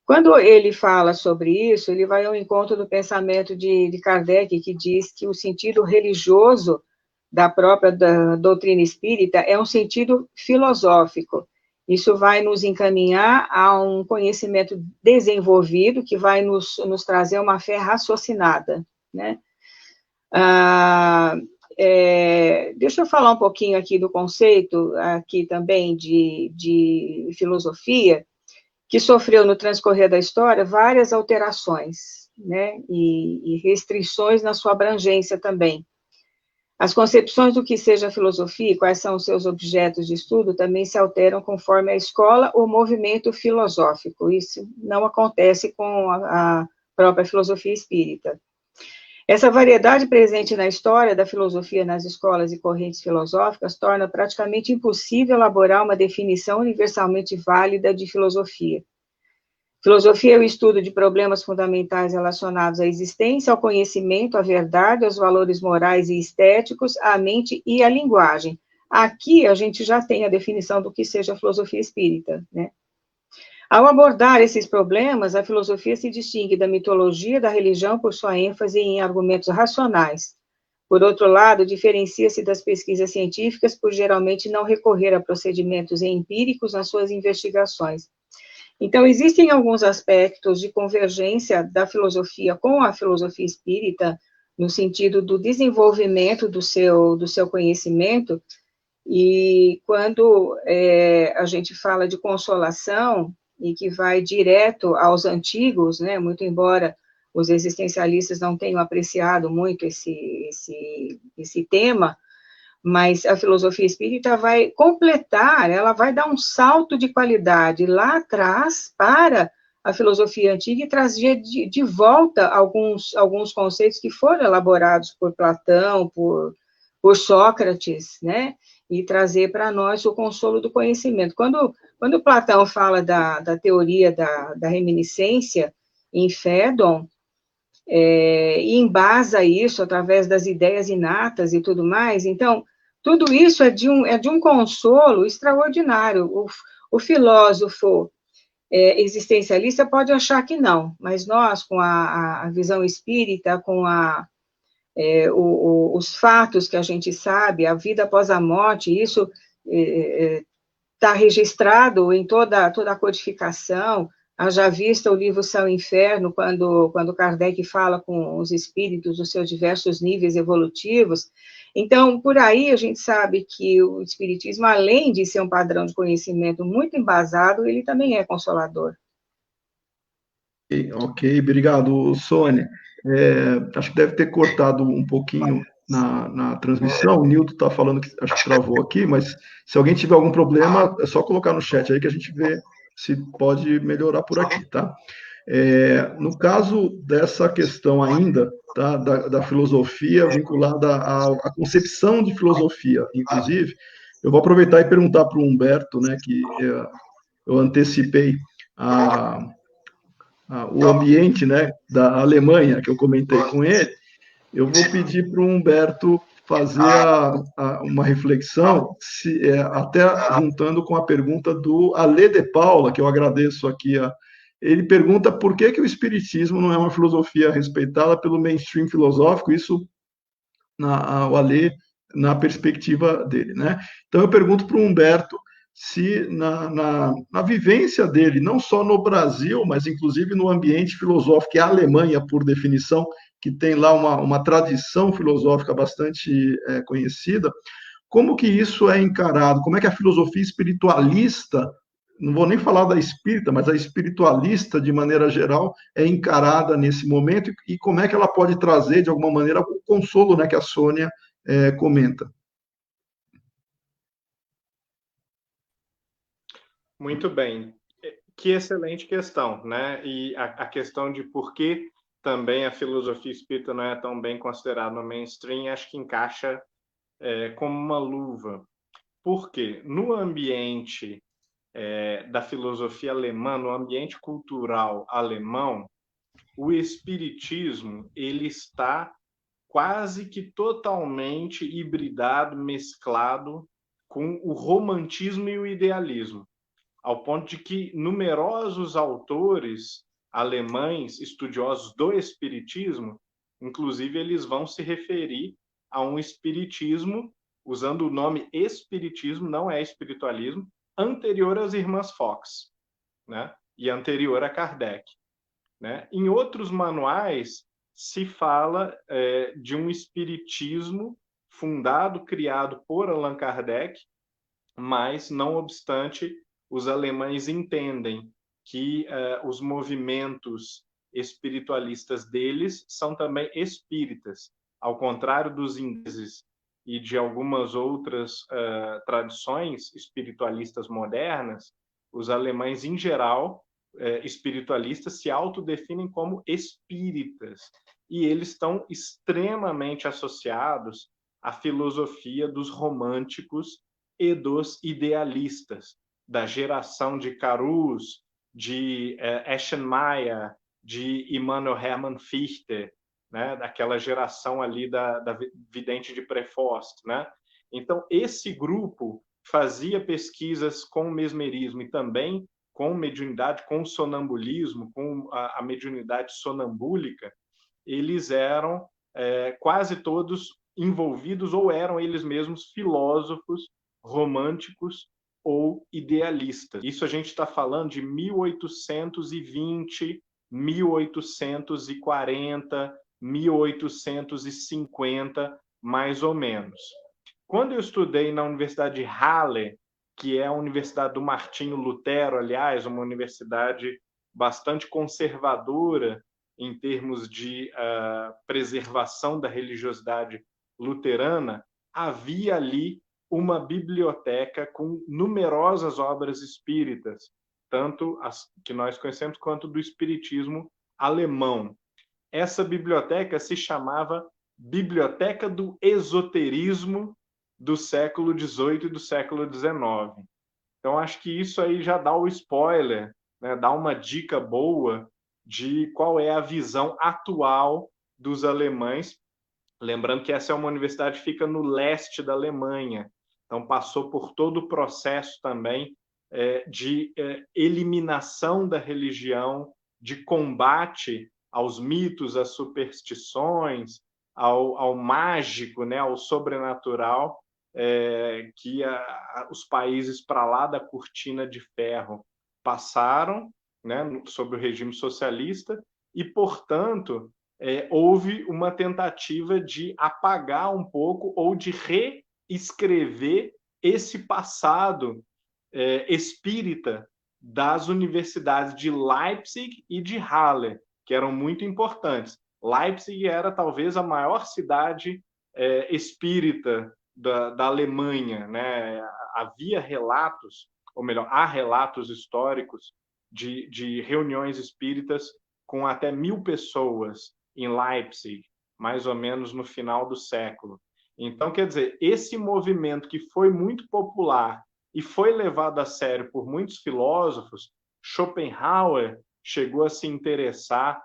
Quando ele fala sobre isso, ele vai ao encontro do pensamento de Kardec, que diz que o sentido religioso da própria doutrina espírita é um sentido filosófico. Isso vai nos encaminhar a um conhecimento desenvolvido, que vai nos trazer uma fé raciocinada, né? Deixa eu falar um pouquinho aqui do conceito, aqui também, de filosofia, que sofreu no transcorrer da história várias alterações, né, e restrições na sua abrangência também. As concepções do que seja filosofia e quais são os seus objetos de estudo também se alteram conforme a escola ou movimento filosófico. Isso não acontece com a própria filosofia espírita. Essa variedade presente na história da filosofia nas escolas e correntes filosóficas torna praticamente impossível elaborar uma definição universalmente válida de filosofia. Filosofia é o estudo de problemas fundamentais relacionados à existência, ao conhecimento, à verdade, aos valores morais e estéticos, à mente e à linguagem. Aqui a gente já tem a definição do que seja a filosofia espírita, né? Ao abordar esses problemas, a filosofia se distingue da mitologia, da religião por sua ênfase em argumentos racionais. Por outro lado, diferencia-se das pesquisas científicas por geralmente não recorrer a procedimentos empíricos nas suas investigações. Então, existem alguns aspectos de convergência da filosofia com a filosofia espírita, no sentido do desenvolvimento do seu conhecimento, e quando a gente fala de consolação, e que vai direto aos antigos, né, muito embora os existencialistas não tenham apreciado muito esse tema, mas a filosofia espírita vai completar, ela vai dar um salto de qualidade lá atrás para a filosofia antiga e trazer de volta alguns conceitos que foram elaborados por Platão, por Sócrates, né? E trazer para nós o consolo do conhecimento. Quando Platão fala da teoria da reminiscência em Fédon, e embasa isso através das ideias inatas e tudo mais, então, tudo isso é de um consolo extraordinário. O filósofo existencialista pode achar que não, mas nós, com a visão espírita, com os fatos que a gente sabe, a vida após a morte, isso está registrado em toda a codificação. Haja vista o livro Céu e Inferno, quando Kardec fala com os espíritos dos seus diversos níveis evolutivos. Então, por aí a gente sabe que o espiritismo, além de ser um padrão de conhecimento muito embasado, ele também é consolador. Ok, obrigado, Sônia. Acho que deve ter cortado um pouquinho na transmissão. O Nildo está falando que acho que travou aqui, mas se alguém tiver algum problema, é só colocar no chat aí que a gente vê se pode melhorar por aqui, tá? No caso dessa questão ainda, tá, da filosofia vinculada à concepção de filosofia, inclusive, eu vou aproveitar e perguntar para o Humberto, né, que eu antecipei o ambiente, né, da Alemanha, que eu comentei com ele. Eu vou pedir para o Humberto fazer uma reflexão, até juntando com a pergunta do Ale de Paula, que eu agradeço aqui. Ele pergunta por que o Espiritismo não é uma filosofia respeitada pelo mainstream filosófico, isso o Ale, na perspectiva dele, né? Então, eu pergunto para o Humberto se na vivência dele, não só no Brasil, mas inclusive no ambiente filosófico, que é a Alemanha, por definição, que tem lá uma tradição filosófica bastante conhecida, como que isso é encarado? Como é que a filosofia espiritualista, não vou nem falar da espírita, mas a espiritualista, de maneira geral, é encarada nesse momento, e como é que ela pode trazer, de alguma maneira, o consolo, né, que a Sônia comenta? Muito bem. Que excelente questão, né? E a questão de por que também a filosofia espírita não é tão bem considerada no mainstream, acho que encaixa como uma luva. Por quê? No ambiente da filosofia alemã, no ambiente cultural alemão, o espiritismo ele está quase que totalmente hibridado, mesclado com o romantismo e o idealismo, ao ponto de que numerosos autores alemães, estudiosos do espiritismo, inclusive eles vão se referir a um espiritismo, usando o nome espiritismo, não é espiritualismo, anterior às irmãs Fox, né? E anterior a Kardec, né? Em outros manuais se fala de um espiritismo fundado, criado por Allan Kardec, mas, não obstante, os alemães entendem que os movimentos espiritualistas deles são também espíritas, ao contrário dos ingleses e de algumas outras tradições espiritualistas modernas. Os alemães, em geral, espiritualistas, se autodefinem como espíritas, e eles estão extremamente associados à filosofia dos românticos e dos idealistas, da geração de Carus, de Eschenmayer, de Immanuel Hermann Fichte, né, daquela geração ali da vidente de Preforst, né? Então, esse grupo fazia pesquisas com mesmerismo e também com mediunidade, com sonambulismo, com a mediunidade sonambúlica. Eles eram quase todos envolvidos, ou eram eles mesmos filósofos românticos ou idealistas. Isso a gente está falando de 1820, 1840, 1850, mais ou menos. Quando eu estudei na Universidade de Halle, que é a Universidade do Martinho Lutero, aliás, uma universidade bastante conservadora em termos de preservação da religiosidade luterana, havia ali uma biblioteca com numerosas obras espíritas, tanto as que nós conhecemos quanto do espiritismo alemão. Essa biblioteca se chamava Biblioteca do Esoterismo do século XVIII e do século XIX. Então, acho que isso aí já dá o spoiler, né? Dá uma dica boa de qual é a visão atual dos alemães. Lembrando que essa é uma universidade que fica no leste da Alemanha, então passou por todo o processo também de eliminação da religião, de combate aos mitos, às superstições, ao mágico, né, ao sobrenatural, que os países para lá da cortina de ferro passaram, né, sob o regime socialista, e, portanto, houve uma tentativa de apagar um pouco ou de reescrever esse passado espírita das universidades de Leipzig e de Halle, que eram muito importantes. Leipzig era talvez a maior cidade espírita da Alemanha, né? Havia relatos, ou melhor, há relatos históricos de reuniões espíritas com até 1000 pessoas em Leipzig, mais ou menos no final do século. Então, quer dizer, esse movimento que foi muito popular e foi levado a sério por muitos filósofos, Schopenhauer chegou a se interessar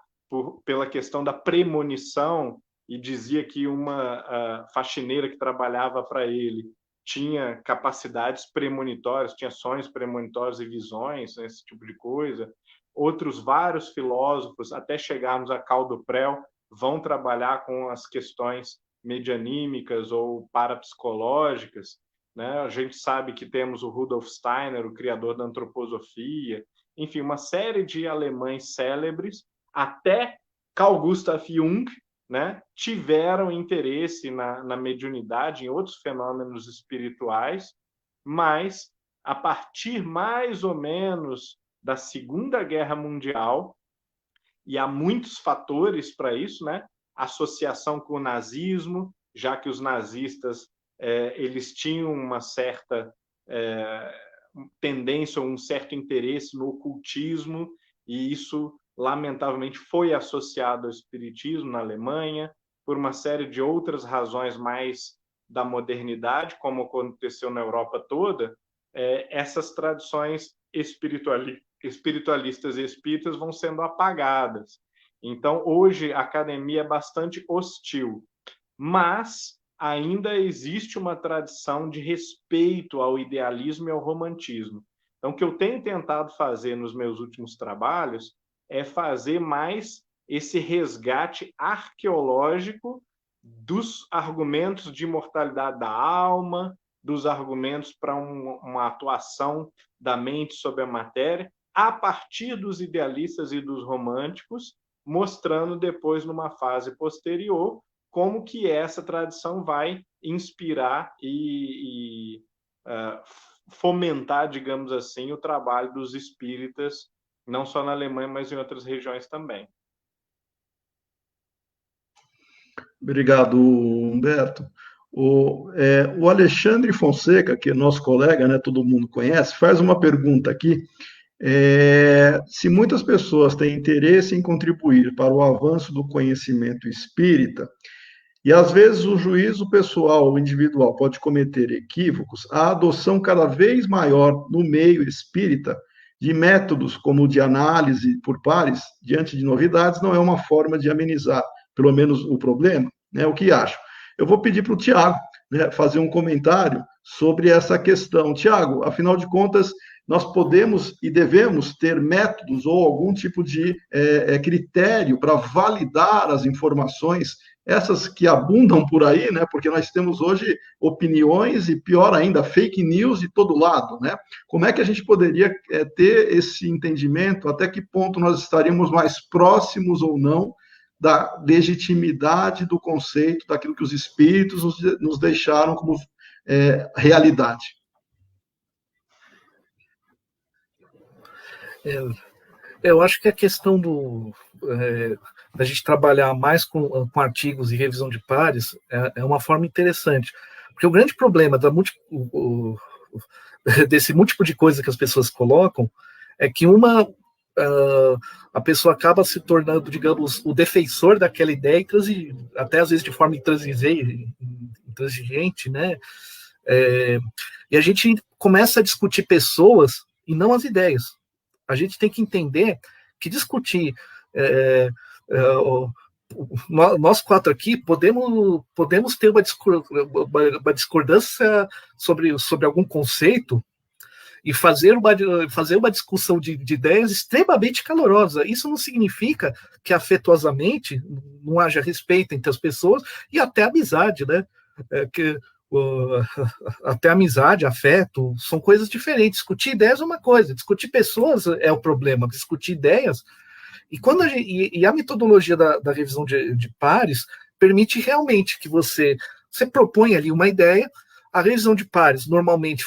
pela questão da premonição e dizia que uma faxineira que trabalhava para ele tinha capacidades premonitórias, tinha sonhos premonitórios e visões, esse tipo de coisa. Outros vários filósofos, até chegarmos a Caldo Prel, vão trabalhar com as questões medianímicas ou parapsicológicas, né? A gente sabe que temos o Rudolf Steiner, o criador da antroposofia, enfim, uma série de alemães célebres, até Carl Gustav Jung, né, tiveram interesse na mediunidade, em outros fenômenos espirituais, mas a partir mais ou menos da Segunda Guerra Mundial, e há muitos fatores para isso, né? Associação com o nazismo, já que os nazistas eles tinham uma certa tendência, um certo interesse no ocultismo, e isso, lamentavelmente, foi associado ao espiritismo na Alemanha, por uma série de outras razões mais da modernidade, como aconteceu na Europa toda. Essas tradições espiritualistas e espíritas vão sendo apagadas. Então, hoje, a academia é bastante hostil, mas ainda existe uma tradição de respeito ao idealismo e ao romantismo. Então, o que eu tenho tentado fazer nos meus últimos trabalhos é fazer mais esse resgate arqueológico dos argumentos de imortalidade da alma, dos argumentos para uma atuação da mente sobre a matéria, a partir dos idealistas e dos românticos, mostrando depois, numa fase posterior, como que essa tradição vai inspirar e fomentar, digamos assim, o trabalho dos espíritas, não só na Alemanha, mas em outras regiões também. Obrigado, Humberto. O Alexandre Fonseca, que é nosso colega, né, todo mundo conhece, faz uma pergunta aqui. Se muitas pessoas têm interesse em contribuir para o avanço do conhecimento espírita, e às vezes o juízo pessoal, o individual, pode cometer equívocos, a adoção cada vez maior no meio espírita de métodos como o de análise por pares, diante de novidades, não é uma forma de amenizar, pelo menos, o problema, né? O que acho? Eu vou pedir para o Tiago, né, fazer um comentário sobre essa questão. Tiago, afinal de contas, nós podemos e devemos ter métodos ou algum tipo de critério para validar as informações, essas que abundam por aí, né? Porque nós temos hoje opiniões e, pior ainda, fake news de todo lado, né? Como é que a gente poderia ter esse entendimento? Até que ponto nós estaríamos mais próximos ou não da legitimidade do conceito, daquilo que os espíritos nos deixaram como realidade? Eu acho que a questão da gente trabalhar mais com artigos e revisão de pares é uma forma interessante. Porque o grande problema desse múltiplo de coisas que as pessoas colocam é que a pessoa acaba se tornando, digamos, o defensor daquela ideia, até às vezes de forma intransigente, né? E a gente começa a discutir pessoas e não as ideias. A gente tem que entender que discutir nós quatro aqui podemos ter uma discordância sobre algum conceito e fazer uma discussão de ideias extremamente calorosa. Isso não significa que afetuosamente não haja respeito entre as pessoas e até amizade, né? Até amizade, afeto, são coisas diferentes. Discutir ideias é uma coisa, discutir pessoas é o problema, discutir ideias. E a metodologia da revisão de pares permite realmente que você propõe ali uma ideia. A revisão de pares, normalmente,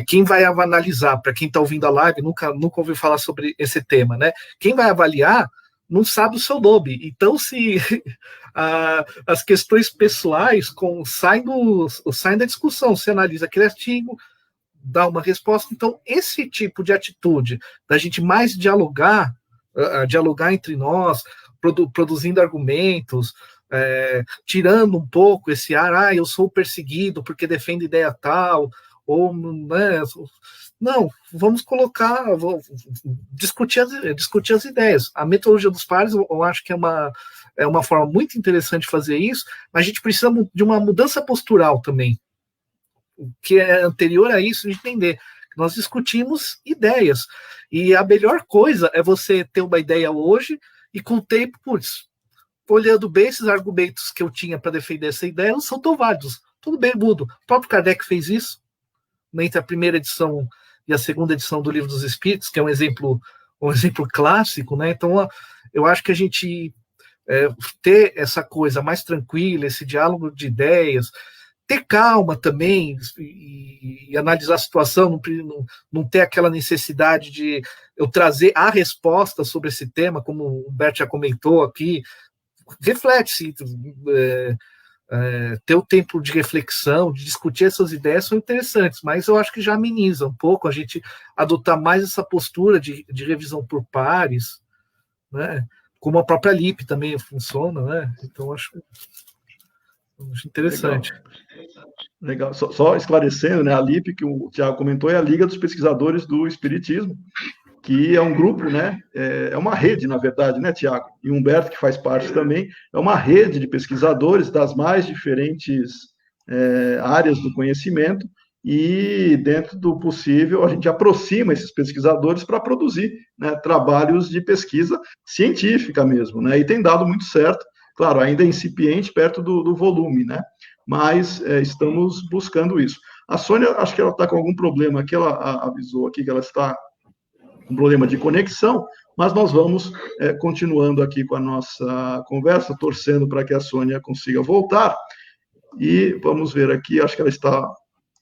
quem vai analisar, para quem está ouvindo a live, nunca ouviu falar sobre esse tema, né? Quem vai avaliar não sabe o seu nome. Então, se as questões pessoais saem da discussão, você analisa aquele artigo, dá uma resposta. Então, esse tipo de atitude, da gente mais dialogar entre nós, produzindo argumentos, tirando um pouco esse ar, eu sou perseguido porque defendo ideia tal, ou, né, não, vamos discutir as ideias. A metodologia dos pares, eu acho que é uma forma muito interessante de fazer isso, mas a gente precisa de uma mudança postural também, que é anterior a isso, de entender que nós discutimos ideias, e a melhor coisa é você ter uma ideia hoje, e com o tempo, olhando bem esses argumentos que eu tinha para defender essa ideia, não são tão válidos, tudo bem, mudo. O próprio Kardec fez isso, entre a primeira edição e a segunda edição do Livro dos Espíritos, que é um exemplo clássico, né? Então, eu acho que a gente ter essa coisa mais tranquila, esse diálogo de ideias, ter calma também e analisar a situação, não ter aquela necessidade de eu trazer a resposta sobre esse tema, como o Humberto já comentou aqui. Reflete-se, ter o tempo de reflexão, de discutir essas ideias são interessantes, mas eu acho que já ameniza um pouco a gente adotar mais essa postura de revisão por pares, né? Como a própria LIP também funciona, né? Então acho interessante. Legal. Só esclarecendo, né? A LIP que o Tiago comentou é a Liga dos Pesquisadores do Espiritismo, que é um grupo, né? É uma rede, na verdade, né, Tiago? E o Humberto, que faz parte também, é uma rede de pesquisadores das mais diferentes áreas do conhecimento, e, dentro do possível, a gente aproxima esses pesquisadores para produzir, né, trabalhos de pesquisa científica mesmo, né? E tem dado muito certo, claro, ainda é incipiente perto do volume, né? Mas estamos buscando isso. A Sônia, acho que ela está com algum problema aqui, ela avisou aqui que ela está com problema de conexão, Mas nós vamos continuando aqui com a nossa conversa, torcendo para que a Sônia consiga voltar. E vamos ver aqui, acho que ela está...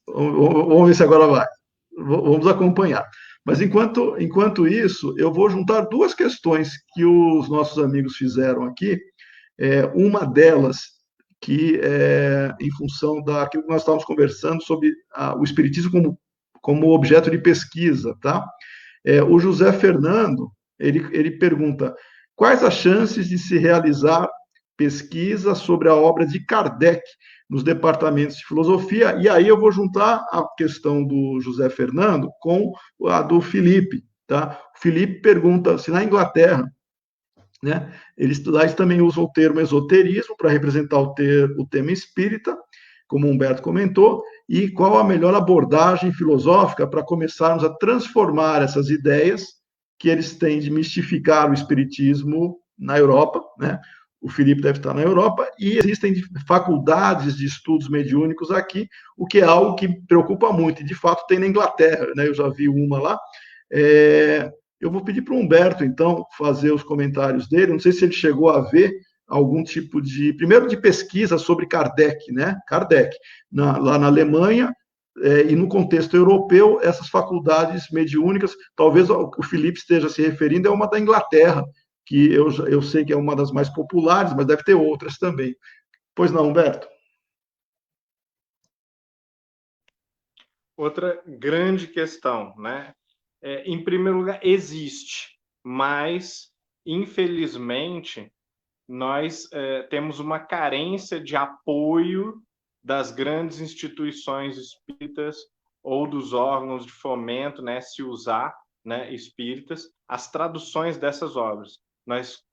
Vamos ver se agora vai. Vamos acompanhar. Mas, enquanto isso, eu vou juntar duas questões que os nossos amigos fizeram aqui. Uma delas, que é em função daquilo que nós estávamos conversando sobre o espiritismo como objeto de pesquisa, tá? O José Fernando, ele pergunta: quais as chances de se realizar pesquisa sobre a obra de Kardec nos departamentos de filosofia? E aí eu vou juntar a questão do José Fernando com a do Felipe, tá? O Felipe pergunta se na Inglaterra, né, lá eles também usam o termo esoterismo para representar o tema espírita, como o Humberto comentou, e qual a melhor abordagem filosófica para começarmos a transformar essas ideias que eles têm de mistificar o espiritismo na Europa, né? O Felipe deve estar na Europa, e existem faculdades de estudos mediúnicos aqui, o que é algo que preocupa muito, e de fato tem na Inglaterra, né? Eu já vi uma lá. Eu vou pedir para o Humberto, então, fazer os comentários dele. Não sei se ele chegou a ver algum tipo de... Primeiro, de pesquisa sobre Kardec, né? Kardec, lá na Alemanha, e no contexto europeu, essas faculdades mediúnicas, talvez o Felipe esteja se referindo, é uma da Inglaterra, que eu sei que é uma das mais populares, mas deve ter outras também. Pois não, Humberto? Outra grande questão, né? Em primeiro lugar, existe, mas, infelizmente, nós temos uma carência de apoio das grandes instituições espíritas ou dos órgãos de fomento, né, se usar, né, espíritas, as traduções dessas obras.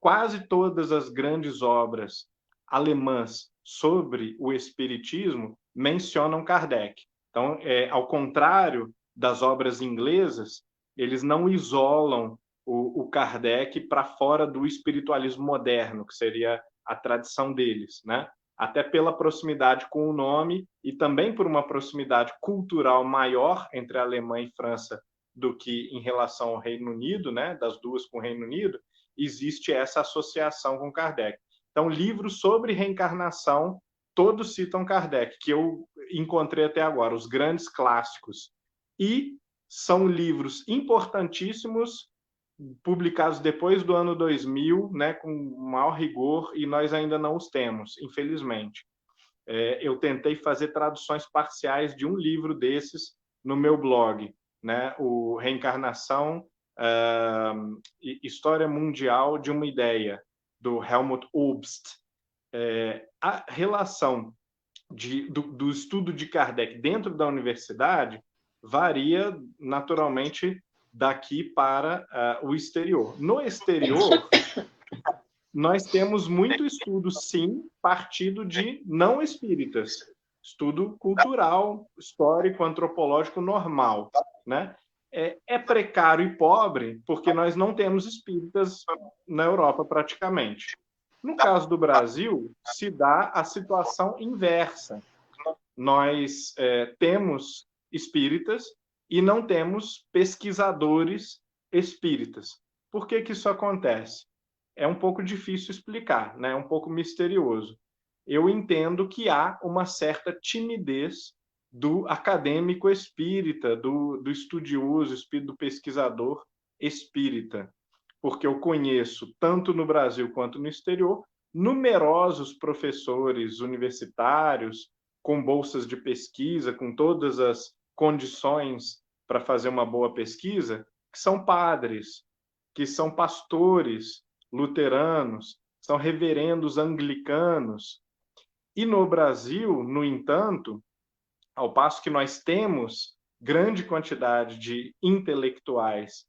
Quase todas as grandes obras alemãs sobre o espiritismo mencionam Kardec. Então, ao contrário das obras inglesas, eles não isolam o Kardec para fora do espiritualismo moderno, que seria a tradição deles, né? Até pela proximidade com o nome e também por uma proximidade cultural maior entre a Alemanha e França do que em relação ao Reino Unido, né? Das duas com o Reino Unido, existe essa associação com Kardec. Então, livros sobre reencarnação, todos citam Kardec, que eu encontrei até agora, os grandes clássicos. E são livros importantíssimos, publicados depois do ano 2000, né, com maior rigor, e nós ainda não os temos, infelizmente. Eu tentei fazer traduções parciais de um livro desses no meu blog, né, o Reencarnação, História Mundial de uma Ideia, do Helmut Obst. A relação do estudo de Kardec dentro da universidade varia naturalmente daqui para o exterior. No exterior, nós temos muito estudo, sim, partido de não espíritas, estudo cultural, histórico, antropológico normal, né? É precário e pobre porque nós não temos espíritas na Europa praticamente. No caso do Brasil, se dá a situação inversa. Nós temos espíritas e não temos pesquisadores espíritas. Por que isso acontece? É um pouco difícil explicar, né? É um pouco misterioso. Eu entendo que há uma certa timidez do acadêmico espírita, do estudioso espírita, do pesquisador espírita, porque eu conheço, tanto no Brasil quanto no exterior, numerosos professores universitários com bolsas de pesquisa, com todas as condições para fazer uma boa pesquisa, que são padres, que são pastores luteranos, são reverendos anglicanos. E no Brasil, no entanto, ao passo que nós temos grande quantidade de intelectuais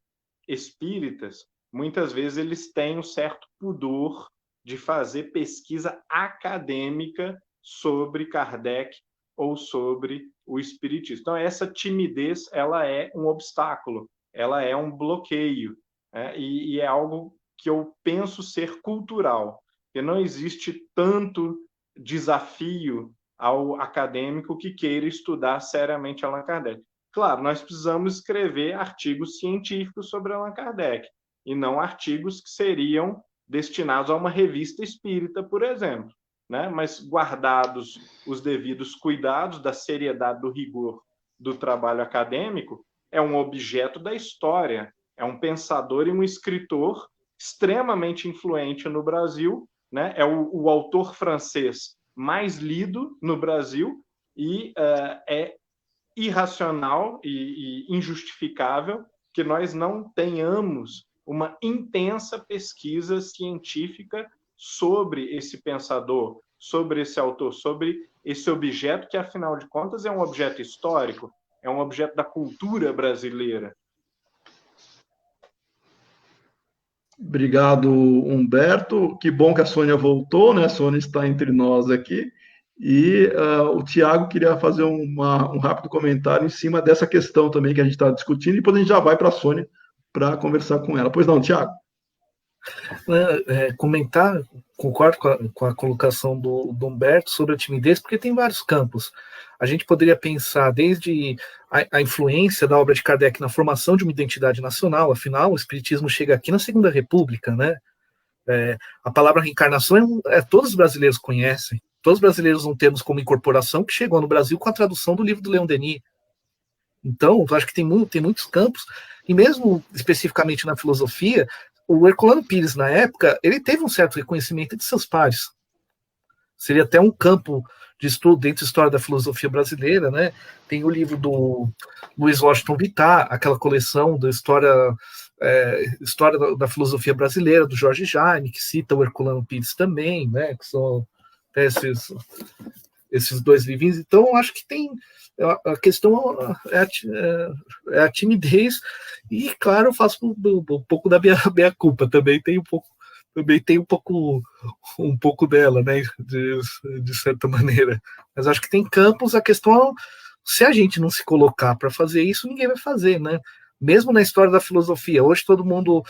espíritas, muitas vezes eles têm um certo pudor de fazer pesquisa acadêmica sobre Kardec ou sobre o espiritismo. Então, essa timidez, ela é um obstáculo, ela é um bloqueio, né? E é algo que eu penso ser cultural, porque não existe tanto desafio ao acadêmico que queira estudar seriamente Allan Kardec. Claro, nós precisamos escrever artigos científicos sobre Allan Kardec, e não artigos que seriam destinados a uma revista espírita, por exemplo, né? Mas guardados os devidos cuidados da seriedade, do rigor do trabalho acadêmico, é um objeto da história, é um pensador e um escritor extremamente influente no Brasil, né? É o autor francês mais lido no Brasil e é irracional e injustificável que nós não tenhamos uma intensa pesquisa científica sobre esse pensador, sobre esse autor, sobre esse objeto que, afinal de contas, é um objeto histórico, é um objeto da cultura brasileira. Obrigado, Humberto. Que bom que a Sônia voltou, né? A Sônia está entre nós aqui. E o Tiago queria fazer um rápido comentário em cima dessa questão também que a gente está discutindo, e depois a gente já vai para a Sônia para conversar com ela. Pois não, Tiago? Comentar, concordo com a colocação do Humberto sobre a timidez, porque tem vários campos. A gente poderia pensar desde a influência da obra de Kardec na formação de uma identidade nacional, afinal, o Espiritismo chega aqui na Segunda República, né? A palavra reencarnação todos os brasileiros conhecem, todos os brasileiros não temos como incorporação, que chegou no Brasil com a tradução do livro do Leon Denis. Então, eu acho que tem muitos campos, e mesmo especificamente na filosofia, o Herculano Pires, na época, ele teve um certo reconhecimento de seus pares. Seria até um campo de estudo dentro da história da filosofia brasileira, né? Tem o livro do Luiz Washington Bittar, aquela coleção da história da filosofia brasileira, do Jorge Jaime, que cita o Herculano Pires também, né? Que são esses dois livrinhos. Então, acho que tem a questão é a timidez, e claro, eu faço um pouco da minha culpa, também tem um pouco dela, né, de certa maneira, mas acho que tem campos, a questão, se a gente não se colocar para fazer isso, ninguém vai fazer, né, mesmo na história da filosofia, hoje todo mundo,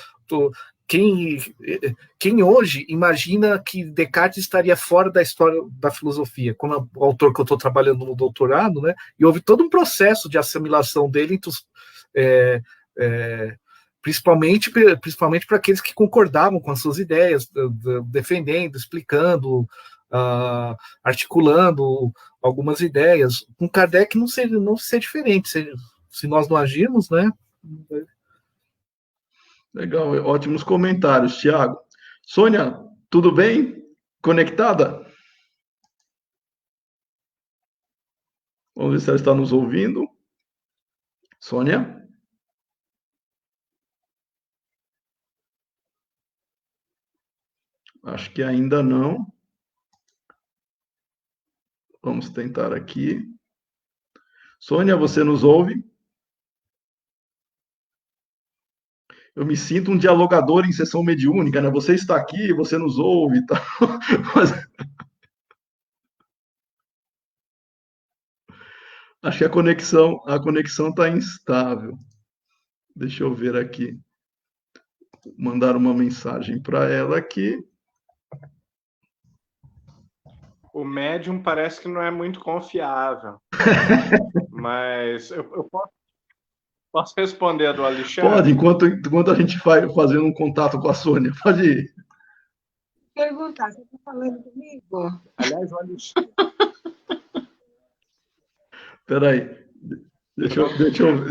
quem hoje imagina que Descartes estaria fora da história da filosofia, como o autor que eu estou trabalhando no doutorado, né? E houve todo um processo de assimilação dele entre principalmente para aqueles que concordavam com as suas ideias, defendendo, explicando, articulando algumas ideias. Com Kardec não ser diferente, se nós não agirmos, né? Legal, ótimos comentários, Tiago. Sônia, tudo bem? Conectada? Vamos ver se ela está nos ouvindo. Sônia? Acho que ainda não. Vamos tentar aqui. Sônia, você nos ouve? Eu me sinto um dialogador em sessão mediúnica, né? Você está aqui, você nos ouve e tal. Mas... acho que a conexão está instável. Deixa eu ver aqui. Mandar uma mensagem para ela aqui. O médium parece que não é muito confiável. Mas eu posso responder a do Alexandre? Pode, enquanto a gente vai fazendo um contato com a Sônia. Pode ir. Perguntar, você está falando comigo? Aliás, o Alexandre... Espera aí. Deixa eu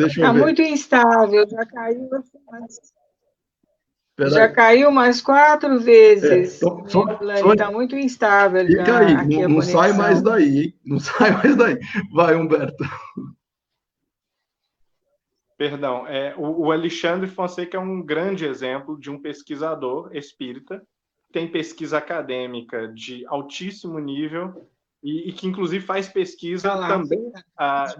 Está ver. muito instável, já caiu umas 4 vezes. Está muito instável. Fica aí, não sai mais daí, hein? Não sai mais daí. Vai, Humberto. Perdão, o Alexandre Fonseca é um grande exemplo de um pesquisador espírita, tem pesquisa acadêmica de altíssimo nível e que, inclusive, faz pesquisa também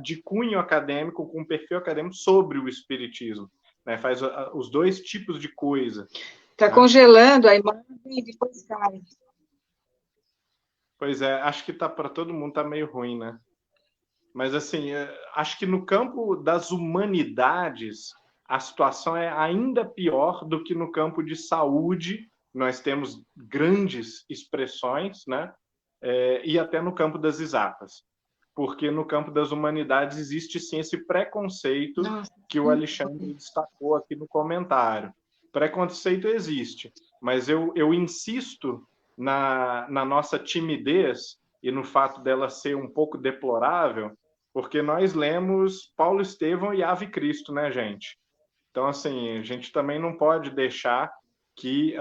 de cunho acadêmico, com perfil acadêmico sobre o espiritismo. Né? Faz os dois tipos de coisa. Está congelando a imagem e depois cai. Pois é, acho que para todo mundo está meio ruim, né? Mas, assim, acho que no campo das humanidades, a situação é ainda pior do que no campo de saúde. Nós temos grandes expressões, né? E até no campo das exatas. Porque no campo das humanidades existe, sim, esse preconceito que o Alexandre destacou aqui no comentário. Preconceito existe, mas eu insisto na nossa timidez e no fato dela ser um pouco deplorável, porque nós lemos Paulo Estevão e Ave Cristo, né, gente? Então, assim, a gente também não pode deixar que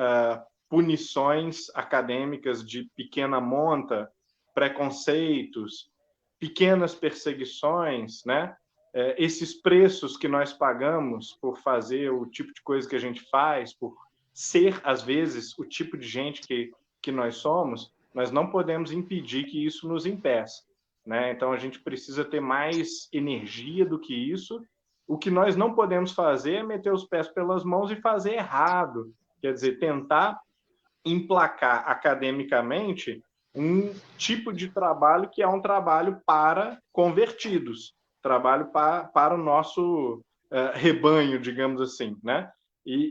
punições acadêmicas de pequena monta, preconceitos, pequenas perseguições, né? Esses preços que nós pagamos por fazer o tipo de coisa que a gente faz, por ser, às vezes, o tipo de gente que nós somos, nós não podemos impedir que isso nos impeça, né? Então, a gente precisa ter mais energia do que isso. O que nós não podemos fazer é meter os pés pelas mãos e fazer errado. Quer dizer, tentar emplacar academicamente um tipo de trabalho que é um trabalho para convertidos, trabalho para o nosso rebanho, digamos assim, né?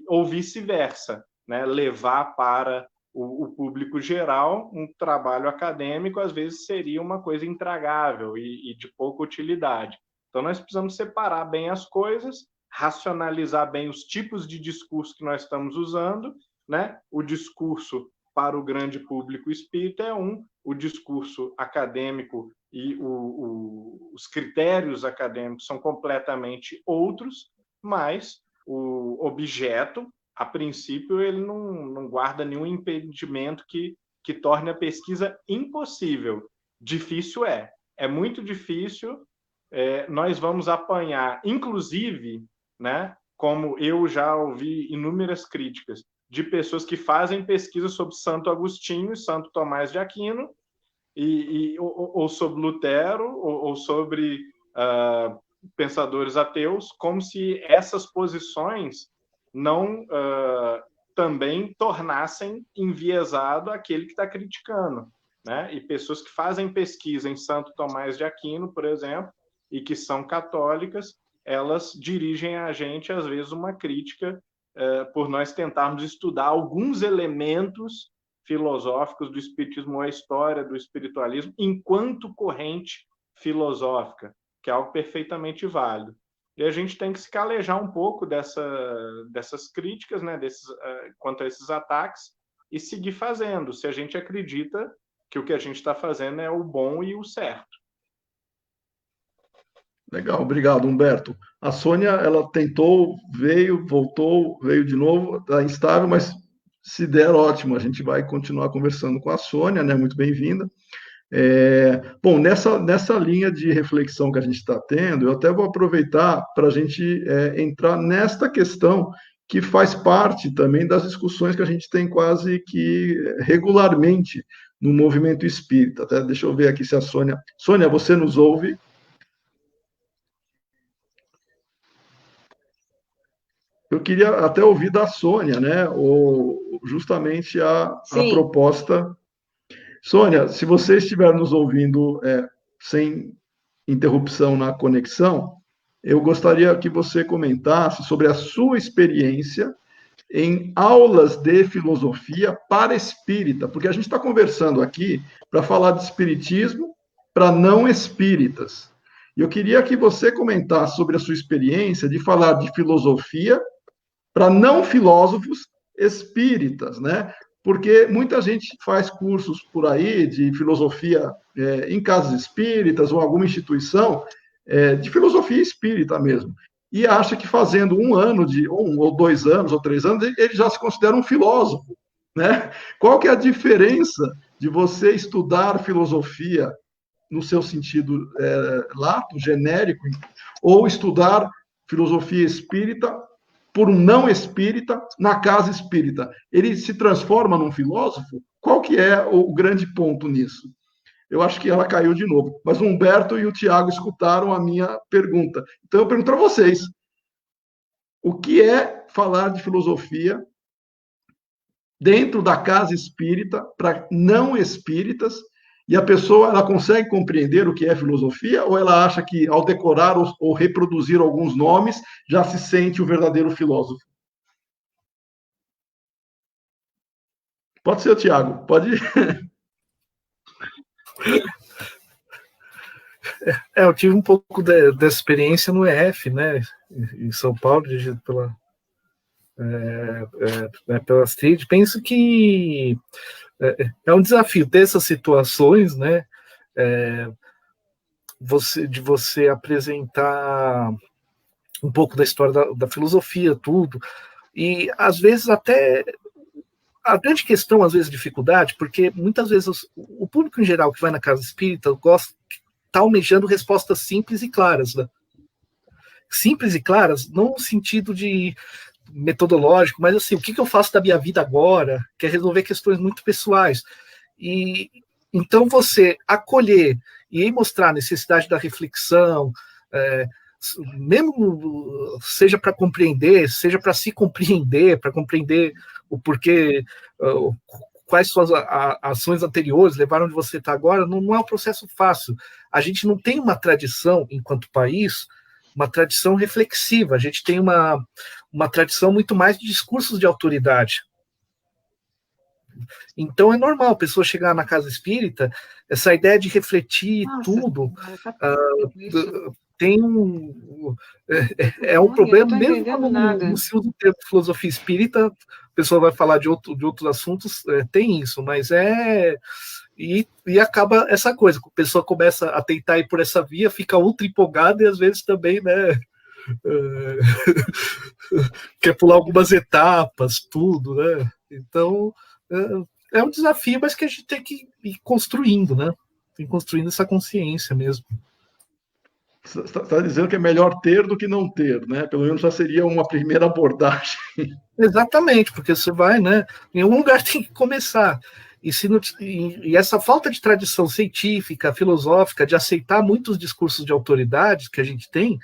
Ou vice-versa, né? Levar para o público geral um trabalho acadêmico, às vezes, seria uma coisa intragável e de pouca utilidade. Então, nós precisamos separar bem as coisas, racionalizar bem os tipos de discurso que nós estamos usando, né? O discurso para o grande público espírita é o discurso acadêmico e os critérios acadêmicos são completamente outros, mas o objeto, a princípio, ele não guarda nenhum impedimento que torne a pesquisa impossível. Difícil é muito difícil. Nós vamos apanhar, inclusive, né, como eu já ouvi inúmeras críticas de pessoas que fazem pesquisa sobre Santo Agostinho e Santo Tomás de Aquino, ou sobre Lutero, ou sobre pensadores ateus, como se essas posições não também tornassem enviesado aquele que está criticando, né? E pessoas que fazem pesquisa em Santo Tomás de Aquino, por exemplo, e que são católicas, elas dirigem a gente, às vezes, uma crítica por nós tentarmos estudar alguns elementos filosóficos do espiritismo ou a história do espiritualismo enquanto corrente filosófica, que é algo perfeitamente válido. E a gente tem que se calejar um pouco dessas críticas, né, quanto a esses ataques, e seguir fazendo, se a gente acredita que o que a gente está fazendo é o bom e o certo. Legal, obrigado, Humberto. A Sônia, ela tentou, veio, voltou, veio de novo, está instável, mas se der, ótimo, a gente vai continuar conversando com a Sônia, né? Muito bem-vinda. Bom, nessa linha de reflexão que a gente está tendo, eu até vou aproveitar para a gente entrar nesta questão que faz parte também das discussões que a gente tem quase que regularmente no movimento espírita. Até deixa eu ver aqui se a Sônia... Sônia, você nos ouve? Eu queria até ouvir da Sônia, né? Justamente a proposta. Sônia, se você estiver nos ouvindo sem interrupção na conexão, eu gostaria que você comentasse sobre a sua experiência em aulas de filosofia para espírita, porque a gente está conversando aqui para falar de espiritismo para não espíritas. E eu queria que você comentasse sobre a sua experiência de falar de filosofia para não filósofos espíritas, né? Porque muita gente faz cursos por aí de filosofia em casas espíritas ou alguma instituição de filosofia espírita mesmo, e acha que fazendo 1 ano, ou 2 anos, ou 3 anos, ele já se considera um filósofo, né? Qual que é a diferença de você estudar filosofia no seu sentido lato, genérico, ou estudar filosofia espírita por um não espírita na casa espírita? Ele se transforma num filósofo? Qual que é o grande ponto nisso? Eu acho que ela caiu de novo. Mas o Humberto e o Tiago escutaram a minha pergunta. Então eu pergunto para vocês, o que é falar de filosofia dentro da casa espírita para não espíritas? E a pessoa, ela consegue compreender o que é filosofia, ou ela acha que, ao decorar ou reproduzir alguns nomes, já se sente o verdadeiro filósofo? Pode ser, Tiago, pode ir. Eu tive um pouco dessa experiência no EF, né, em São Paulo, dirigido pela Astrid, penso que é um desafio ter essas situações, né? De você apresentar um pouco da história da filosofia, tudo, e às vezes até a grande questão, às vezes, dificuldade, porque muitas vezes o público em geral que vai na casa espírita está almejando respostas simples e claras, né? Simples e claras, não no sentido de metodológico, mas assim, o que eu faço da minha vida agora, que é resolver questões muito pessoais. E então você acolher e mostrar a necessidade da reflexão, mesmo seja para compreender, seja para se compreender, para compreender o porquê, quais suas ações anteriores levaram onde você está agora, não é um processo fácil. A gente não tem uma tradição, enquanto país, uma tradição reflexiva, a gente tem uma tradição muito mais de discursos de autoridade. Então é normal a pessoa chegar na casa espírita, essa ideia de refletir tudo, tem um problema, mesmo quando não se usa o termo filosofia espírita, a pessoa vai falar de outros assuntos, tem isso, mas e acaba essa coisa, a pessoa começa a tentar ir por essa via, fica ultra empolgada e às vezes também, né, quer pular algumas etapas, tudo, né? Então é um desafio, mas que a gente tem que ir construindo, né? Tem construindo essa consciência mesmo. Você está dizendo que é melhor ter do que não ter, né? Pelo menos já seria uma primeira abordagem. Exatamente, porque você vai, né? Em algum lugar tem que começar. E essa falta de tradição científica, filosófica, de aceitar muitos discursos de autoridades que a gente tem,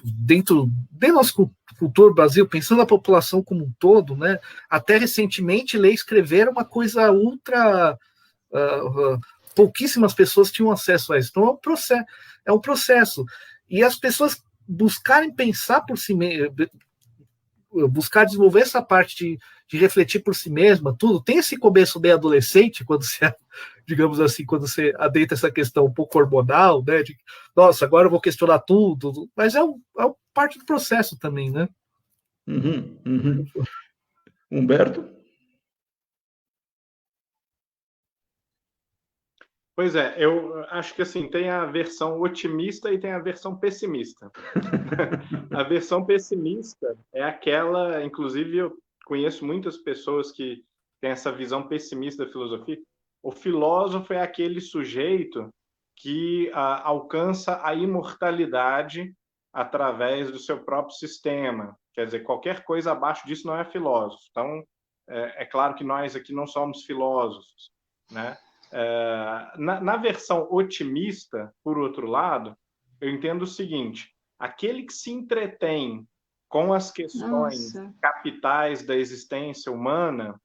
dentro da nossa cultura Brasil, pensando na população como um todo, né? Até recentemente, ler e escrever era uma coisa ultra... pouquíssimas pessoas tinham acesso a isso. Então é um processo. E as pessoas buscarem pensar por si mesmas, buscar desenvolver essa parte de refletir por si mesma, tudo. Tem esse começo bem adolescente, quando você, digamos assim, quando você adeita essa questão um pouco hormonal, né? De, nossa, agora eu vou questionar tudo. Mas é parte do processo também, né? Uhum. Humberto? Pois é, eu acho que assim, tem a versão otimista e tem a versão pessimista. A versão pessimista é aquela, inclusive eu conheço muitas pessoas que têm essa visão pessimista da filosofia. O filósofo é aquele sujeito que alcança a imortalidade através do seu próprio sistema. Quer dizer, qualquer coisa abaixo disso não é filósofo. Então, é claro que nós aqui não somos filósofos, né? Na versão otimista, por outro lado, eu entendo o seguinte: aquele que se entretém com as questões capitais da existência humana,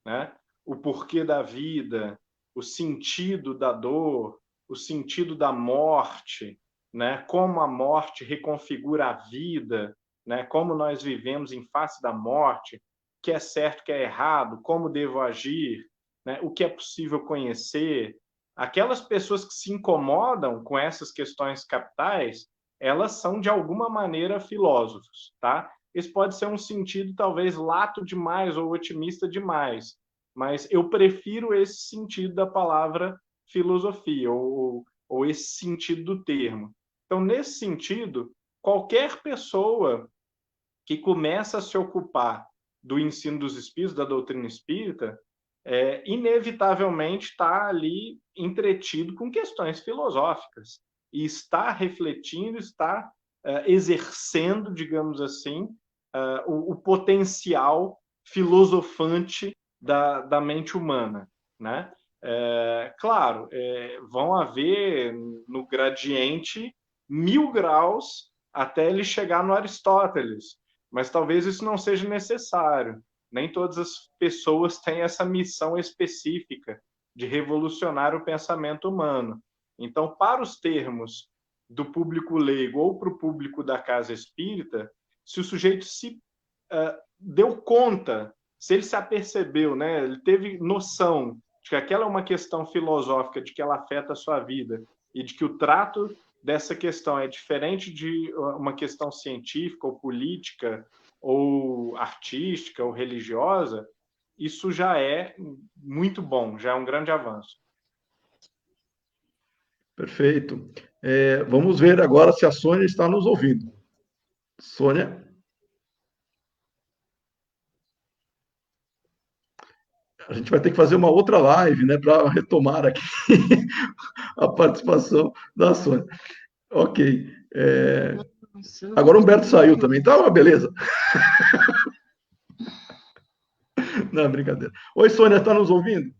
né? O porquê da vida, o sentido da dor, o sentido da morte, né? Como a morte reconfigura a vida, né? Como nós vivemos em face da morte, o que é certo, o que é errado, como devo agir, né? O que é possível conhecer. Aquelas pessoas que se incomodam com essas questões capitais, elas são, de alguma maneira, filósofos, tá? Esse pode ser um sentido, talvez, lato demais ou otimista demais, mas eu prefiro esse sentido da palavra filosofia, ou esse sentido do termo. Então, nesse sentido, qualquer pessoa que começa a se ocupar do ensino dos espíritos, da doutrina espírita, inevitavelmente está ali entretido com questões filosóficas e está refletindo, está exercendo, digamos assim, o potencial filosofante da mente humana, né? Claro, vão haver no gradiente 1000 graus até ele chegar no Aristóteles, mas talvez isso não seja necessário. Nem todas as pessoas têm essa missão específica de revolucionar o pensamento humano. Então, para os termos do público leigo ou para o público da casa espírita, se o sujeito se deu conta, se ele se apercebeu, né, ele teve noção de que aquela é uma questão filosófica, de que ela afeta a sua vida e de que o trato dessa questão é diferente de uma questão científica ou política ou artística ou religiosa, isso já é muito bom, já é um grande avanço. Perfeito. Vamos ver agora se a Sônia está nos ouvindo. Sônia? A gente vai ter que fazer uma outra live, né, para retomar aqui a participação da Sônia. Ok. Agora o Humberto saiu também, tá? Beleza. Não, brincadeira. Oi, Sônia, está nos ouvindo?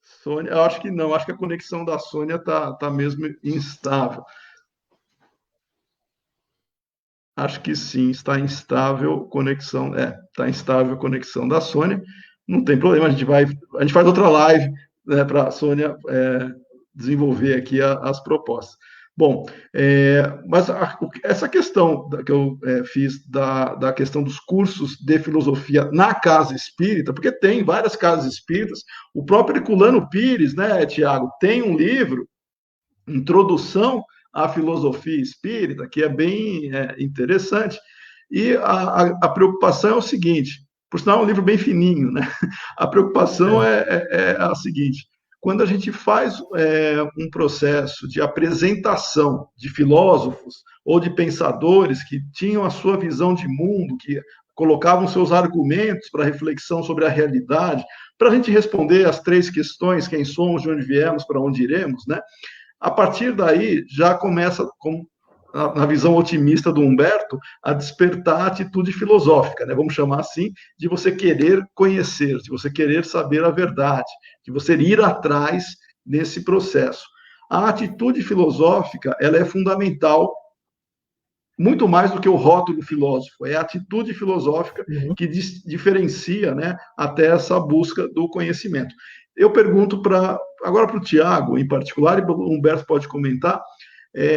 Sônia, eu acho que não, acho que a conexão da Sônia tá mesmo instável. Acho que sim, está instável conexão, está instável conexão da Sônia. Não tem problema, a gente faz outra live, né, para a Sônia desenvolver aqui as propostas. Bom, mas essa questão que eu fiz da questão dos cursos de filosofia na casa espírita, porque tem várias casas espíritas, o próprio Herculano Pires, né, Tiago, tem um livro, Introdução à Filosofia Espírita, que é bem interessante, e a preocupação é o seguinte, por sinal é um livro bem fininho, né? A preocupação é a seguinte, quando a gente faz um processo de apresentação de filósofos ou de pensadores que tinham a sua visão de mundo, que colocavam seus argumentos para reflexão sobre a realidade, para a gente responder as 3 questões, quem somos, de onde viemos, para onde iremos, né? A partir daí, já começa, na visão otimista do Humberto, a despertar a atitude filosófica, né? Vamos chamar assim, de você querer conhecer, de você querer saber a verdade, de você ir atrás nesse processo. A atitude filosófica, ela é fundamental, muito mais do que o rótulo filósofo, é a atitude filosófica que diferencia, né, até essa busca do conhecimento. Eu pergunto agora para o Tiago, em particular, e o Humberto pode comentar,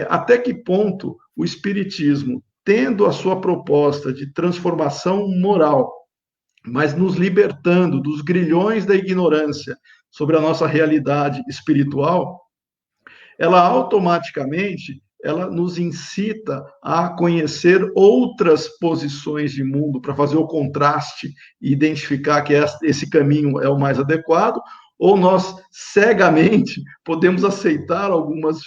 até que ponto o Espiritismo, tendo a sua proposta de transformação moral, mas nos libertando dos grilhões da ignorância sobre a nossa realidade espiritual, ela automaticamente nos incita a conhecer outras posições de mundo para fazer o contraste e identificar que esse caminho é o mais adequado, ou nós cegamente podemos aceitar algumas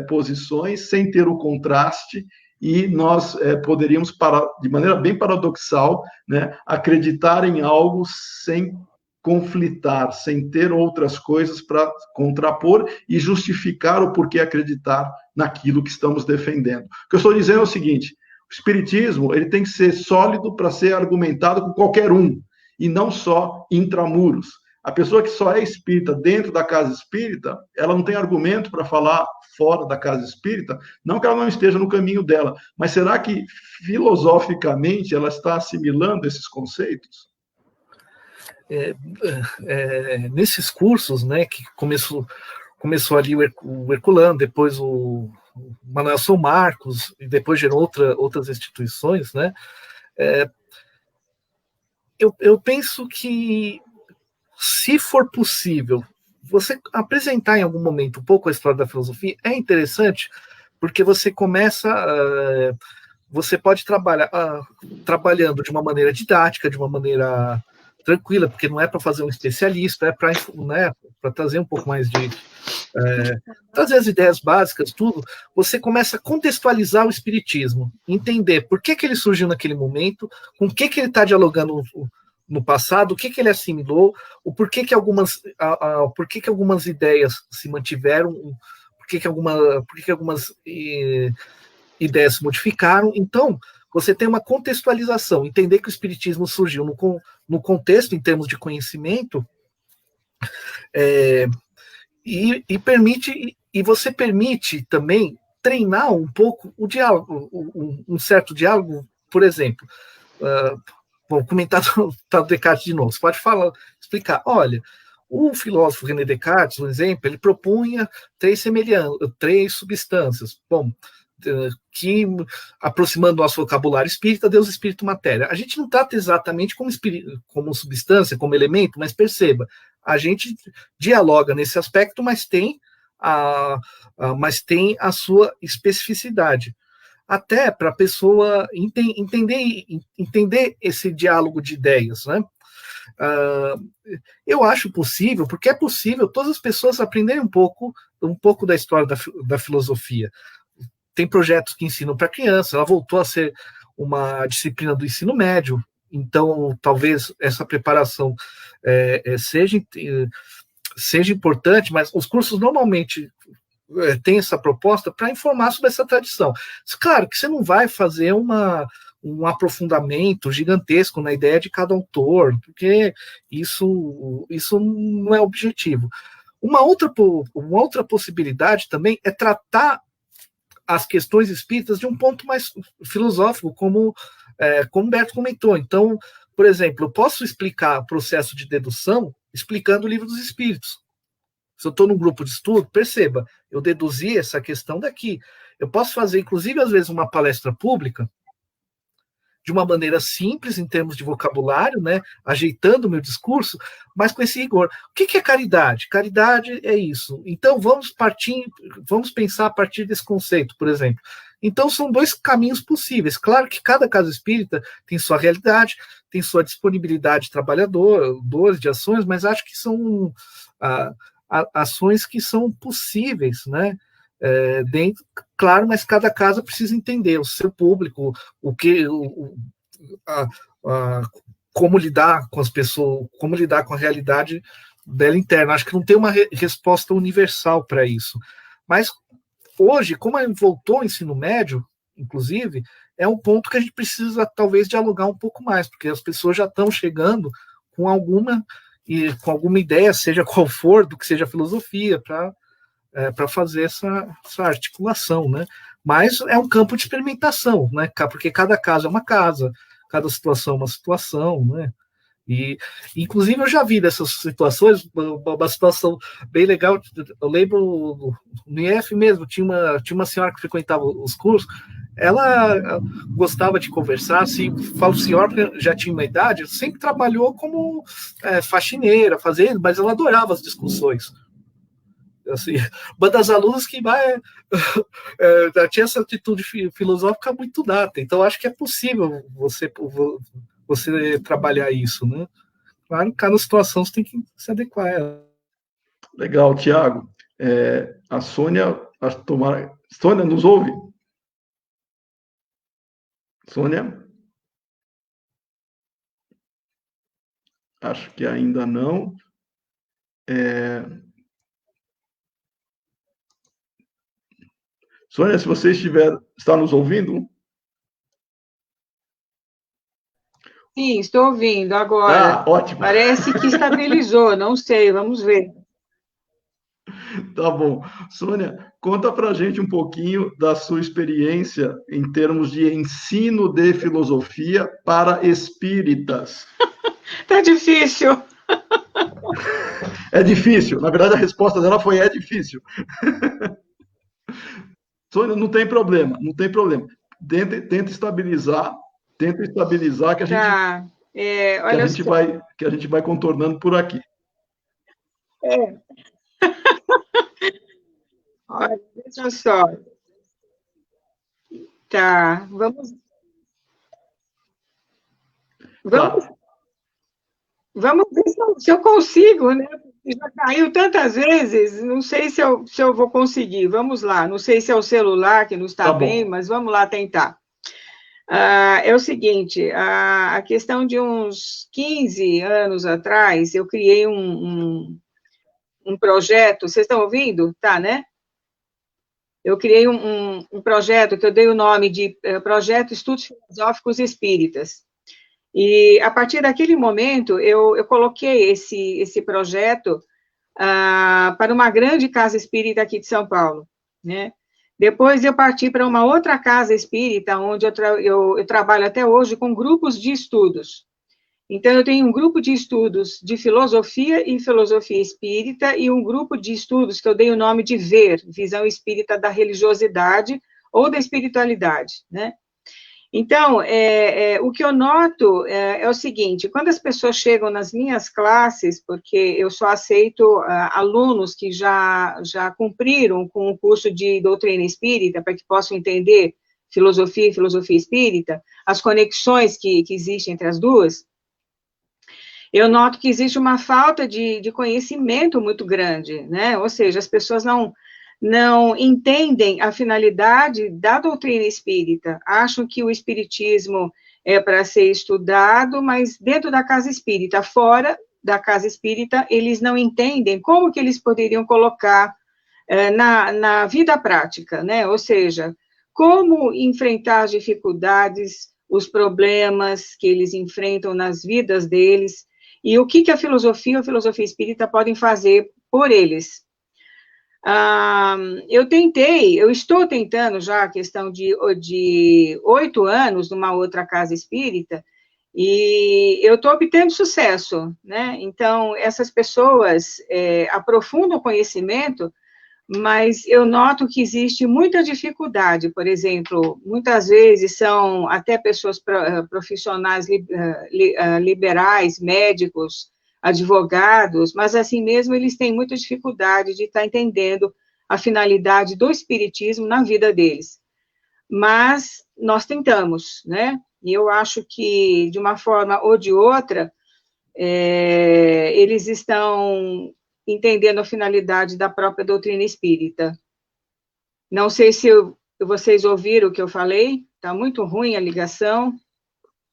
posições sem ter o contraste e nós poderíamos, de maneira bem paradoxal, né, acreditar em algo sem conflitar, sem ter outras coisas para contrapor e justificar o porquê acreditar naquilo que estamos defendendo. O que eu estou dizendo é o seguinte, o Espiritismo ele tem que ser sólido para ser argumentado com qualquer um, e não só intramuros. A pessoa que só é espírita dentro da casa espírita, ela não tem argumento para falar fora da casa espírita, não que ela não esteja no caminho dela, mas será que filosoficamente ela está assimilando esses conceitos? Nesses cursos, né, que começou ali o Herculano, depois o Manuel São Marcos, e depois gerou outras instituições, né, eu penso que, se for possível, você apresentar em algum momento um pouco a história da filosofia é interessante, porque você começa, você pode trabalhar trabalhando de uma maneira didática, de uma maneira tranquila, porque não é para fazer um especialista, é para, né, para trazer um pouco mais de trazer as ideias básicas, tudo. Você começa a contextualizar o espiritismo, entender por que ele surgiu naquele momento, com o que ele está dialogando no passado, o que ele assimilou, o porquê que algumas ideias se mantiveram, por que algumas ideias se modificaram. Então, você tem uma contextualização, entender que o espiritismo surgiu no contexto, em termos de conhecimento, e você permite também treinar um pouco o diálogo, um certo diálogo, por exemplo, vou comentar do Descartes de novo, você pode explicar, olha, o filósofo René Descartes, por exemplo, ele propunha 3 substâncias. Bom, que, aproximando nosso vocabulário espírita, Deus, espírito, matéria. A gente não trata exatamente como substância, como elemento, mas perceba, a gente dialoga nesse aspecto, mas tem a sua especificidade. Até para a pessoa entender esse diálogo de ideias, né? Eu acho possível, porque é possível todas as pessoas aprenderem um pouco da história da filosofia. Tem projetos que ensinam para criança, ela voltou a ser uma disciplina do ensino médio, então talvez essa preparação seja importante, mas os cursos normalmente têm essa proposta para informar sobre essa tradição. Claro que você não vai fazer um aprofundamento gigantesco na ideia de cada autor, porque isso não é objetivo. Uma outra possibilidade também é tratar as questões espíritas de um ponto mais filosófico, como Humberto comentou. Então, por exemplo, eu posso explicar o processo de dedução explicando o Livro dos Espíritos. Se eu estou num grupo de estudo, perceba, eu deduzi essa questão daqui. Eu posso fazer, inclusive, às vezes, uma palestra pública de uma maneira simples, em termos de vocabulário, né, ajeitando o meu discurso, mas com esse rigor. O que é caridade? Caridade é isso. Então, vamos pensar a partir desse conceito, por exemplo. Então, são dois caminhos possíveis. Claro que cada caso espírita tem sua realidade, tem sua disponibilidade de trabalhadores, de ações, mas acho que são ações que são possíveis, né? Claro, mas cada casa precisa entender o seu público, como lidar com as pessoas, como lidar com a realidade dela interna. Acho que não tem uma resposta universal para isso. Mas hoje, como voltou ao ensino médio, inclusive, é um ponto que a gente precisa talvez dialogar um pouco mais, porque as pessoas já estão chegando com alguma ideia, seja qual for, do que seja filosofia, para fazer essa articulação, né? Mas é um campo de experimentação, né? Porque cada caso é uma casa, cada situação é uma situação, né? E, inclusive, eu já vi dessas situações, uma situação bem legal. Eu lembro no IF mesmo, tinha uma senhora que frequentava os cursos, ela gostava de conversar, assim, falo senhora porque já tinha uma idade, sempre trabalhou como faxineira, fazendo, mas ela adorava as discussões. Assim, uma das alunas que mais tinha essa atitude filosófica muito nata, então acho que é possível você trabalhar isso, né? Claro, cada situação você tem que se adequar a ela. Legal, Tiago. A Sônia, Sônia, nos ouve? Sônia? Acho que ainda não. Sônia, se você está nos ouvindo? Sim, estou ouvindo agora. Ótimo. Parece que estabilizou, não sei, vamos ver. Tá bom. Sônia, conta para a gente um pouquinho da sua experiência em termos de ensino de filosofia para espíritas. Tá difícil. É difícil. Na verdade, a resposta dela foi: é difícil. Sônia, não tem problema, não tem problema. Tenta estabilizar que a gente, que a gente vai contornando por aqui. Olha, deixa só. Tá, vamos ver se eu consigo, né? Já caiu tantas vezes, não sei se eu vou conseguir. Vamos lá, não sei se é o celular que não está bem, mas vamos lá tentar. É o seguinte, a questão de uns 15 anos atrás, eu criei um projeto, vocês estão ouvindo? Tá, né? Eu criei um projeto que eu dei o nome de Projeto Estudos Filosóficos Espíritas. E, a partir daquele momento, eu coloquei esse projeto para uma grande casa espírita aqui de São Paulo, né? Depois eu parti para uma outra casa espírita, onde eu trabalho até hoje com grupos de estudos. Então, eu tenho um grupo de estudos de filosofia e filosofia espírita, e um grupo de estudos que eu dei o nome de VER, Visão Espírita da Religiosidade, ou da espiritualidade, né? Então, o que eu noto é o seguinte, quando as pessoas chegam nas minhas classes, porque eu só aceito alunos que já cumpriram com o curso de doutrina espírita, para que possam entender filosofia e filosofia espírita, as conexões que existem entre as duas, eu noto que existe uma falta de conhecimento muito grande, né? Ou seja, as pessoas não entendem a finalidade da doutrina espírita, acham que o espiritismo é para ser estudado, mas dentro da casa espírita, fora da casa espírita, eles não entendem como que eles poderiam colocar na vida prática, né? Ou seja, como enfrentar as dificuldades, os problemas que eles enfrentam nas vidas deles, e o que a filosofia ou a filosofia espírita podem fazer por eles. Eu estou tentando já a questão de 8 anos numa outra casa espírita, e eu estou obtendo sucesso, né? Então, essas pessoas aprofundam o conhecimento, mas eu noto que existe muita dificuldade, por exemplo, muitas vezes são até pessoas profissionais liberais, médicos, advogados, mas assim mesmo eles têm muita dificuldade de estar entendendo a finalidade do espiritismo na vida deles. Mas nós tentamos, né? E eu acho que, de uma forma ou de outra, eles estão entendendo a finalidade da própria doutrina espírita. Não sei se vocês ouviram o que eu falei, está muito ruim a ligação.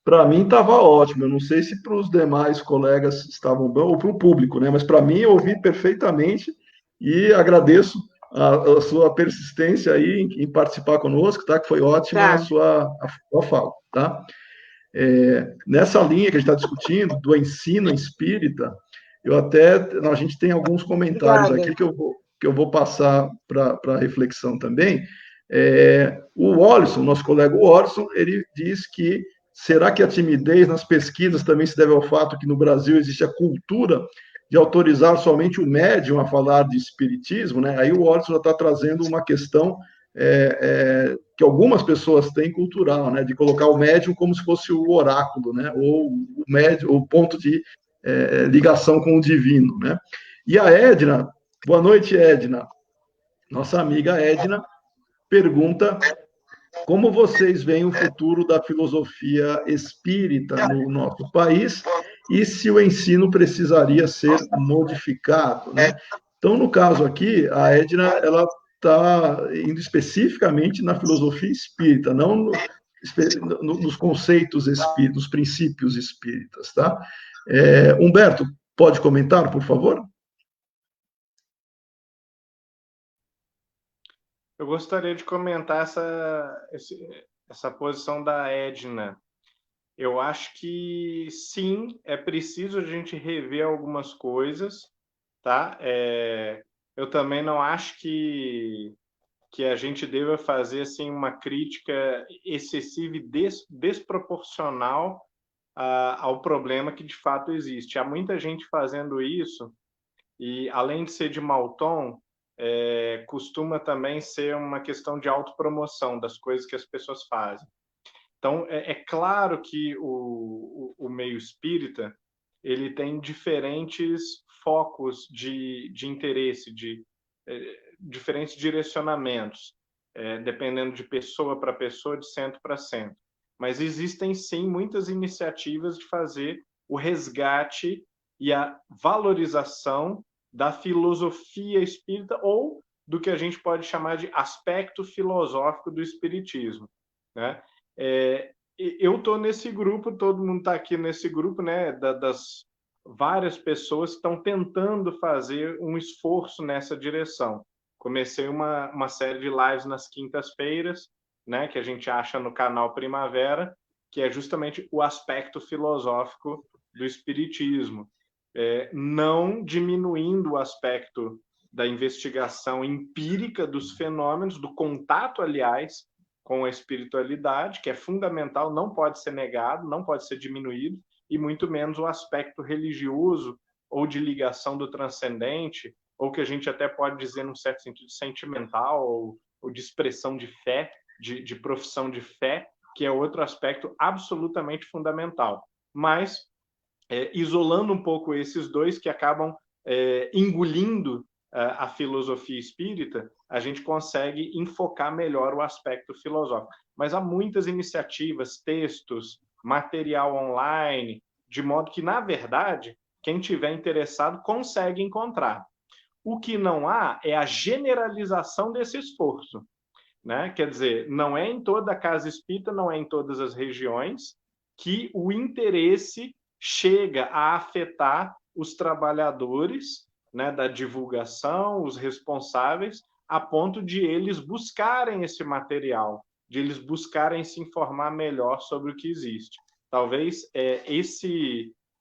Para mim estava ótimo, eu não sei se para os demais colegas estavam bom, ou para o público, né? Mas para mim eu ouvi perfeitamente e agradeço a sua persistência aí em participar conosco, tá? Que foi ótima a sua fala, tá? Nessa linha que a gente está discutindo, do ensino espírita, a gente tem alguns comentários aqui que eu vou passar para reflexão também. O Wallison, nosso colega Wallison, ele diz que será que a timidez nas pesquisas também se deve ao fato que no Brasil existe a cultura de autorizar somente o médium a falar de espiritismo, né? Aí o Wallison já está trazendo uma questão que algumas pessoas têm cultural, né? De colocar o médium como se fosse o oráculo, né? Ou o médium, o ponto de ligação com o divino, né? E a Edna, boa noite, Edna. Nossa amiga Edna pergunta como vocês veem o futuro da filosofia espírita no nosso país e se o ensino precisaria ser modificado, né? Então, no caso aqui, a Edna, ela está indo especificamente na filosofia espírita, não nos conceitos espíritas, nos princípios espíritas, tá? Humberto, pode comentar, por favor? Eu gostaria de comentar essa posição da Edna. Eu acho que, sim, é preciso a gente rever algumas coisas, tá? Eu também não acho que a gente deva fazer assim, uma crítica excessiva e desproporcional ao problema que, de fato, existe. Há muita gente fazendo isso e, além de ser de mau tom, costuma também ser uma questão de autopromoção das coisas que as pessoas fazem. Então, é claro que o meio espírita ele tem diferentes focos de interesse, diferentes direcionamentos, dependendo de pessoa para pessoa, de centro para centro. Mas existem, sim, muitas iniciativas de fazer o resgate e a valorização da filosofia espírita ou do que a gente pode chamar de aspecto filosófico do espiritismo, né? Eu estou nesse grupo, todo mundo está aqui nesse grupo, né? Das várias pessoas que estão tentando fazer um esforço nessa direção. Comecei uma série de lives nas quintas-feiras, né? Que a gente acha no canal Primavera, que é justamente o aspecto filosófico do espiritismo. Não diminuindo o aspecto da investigação empírica dos fenômenos, do contato, aliás, com a espiritualidade, que é fundamental, não pode ser negado, não pode ser diminuído, e muito menos o aspecto religioso ou de ligação do transcendente, ou que a gente até pode dizer, num certo sentido, sentimental ou de expressão de fé, de profissão de fé, que é outro aspecto absolutamente fundamental. Mas, isolando um pouco esses dois que acabam engolindo a filosofia espírita, a gente consegue enfocar melhor o aspecto filosófico. Mas há muitas iniciativas, textos, material online, de modo que, na verdade, quem tiver interessado consegue encontrar. O que não há é a generalização desse esforço, né? Quer dizer, não é em toda a casa espírita, não é em todas as regiões que o interesse chega a afetar os trabalhadores, né, da divulgação, os responsáveis, a ponto de eles buscarem esse material, de eles buscarem se informar melhor sobre o que existe. Talvez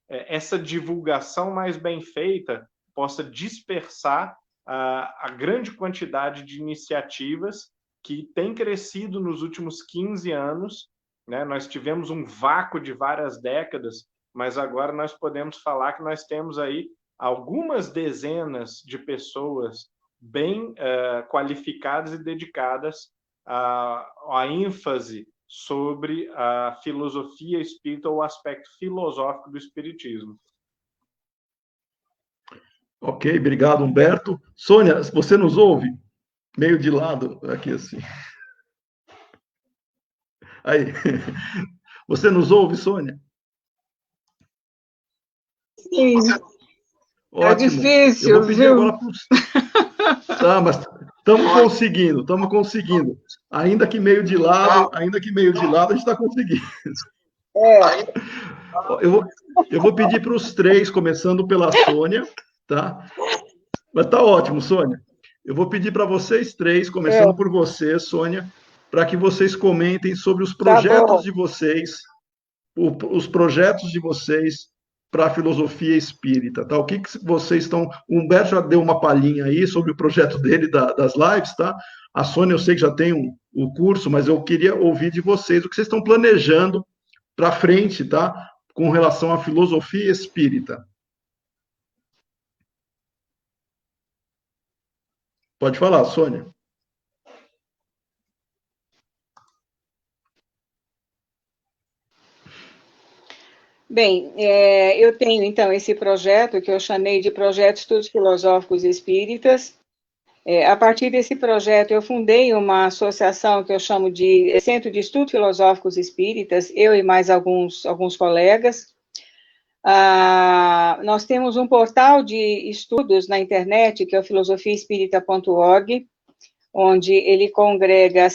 essa divulgação mais bem feita possa dispersar a grande quantidade de iniciativas que tem crescido nos últimos 15 anos, né? Nós tivemos um vácuo de várias décadas, mas agora nós podemos falar que nós temos aí algumas dezenas de pessoas bem qualificadas e dedicadas à ênfase sobre a filosofia espírita ou o aspecto filosófico do espiritismo. Ok, obrigado, Humberto. Sônia, você nos ouve? Meio de lado, aqui assim. Aí. Você nos ouve, Sônia? Sim. Ótimo. É difícil, eu vou pedir viu? Agora para Tá, mas estamos conseguindo. Ainda que meio de lado, a gente está conseguindo. Eu vou pedir para os três, começando pela Sônia, tá? Mas tá ótimo, Sônia. Eu vou pedir para vocês três, começando por você, Sônia, para que vocês comentem sobre os projetos de vocês, os projetos de vocês para a filosofia espírita, tá? O que vocês estão... O Humberto já deu uma palhinha aí sobre o projeto dele das lives, tá? A Sônia, eu sei que já tem o curso, mas eu queria ouvir de vocês o que vocês estão planejando para frente, tá? Com relação à filosofia espírita. Pode falar, Sônia. Bem, eu tenho, então, esse projeto que eu chamei de Projeto Estudos Filosóficos Espíritas. A partir desse projeto, eu fundei uma associação que eu chamo de Centro de Estudos Filosóficos Espíritas, eu e mais alguns colegas. Nós temos um portal de estudos na internet, que é o filosofiaespírita.org, onde ele congrega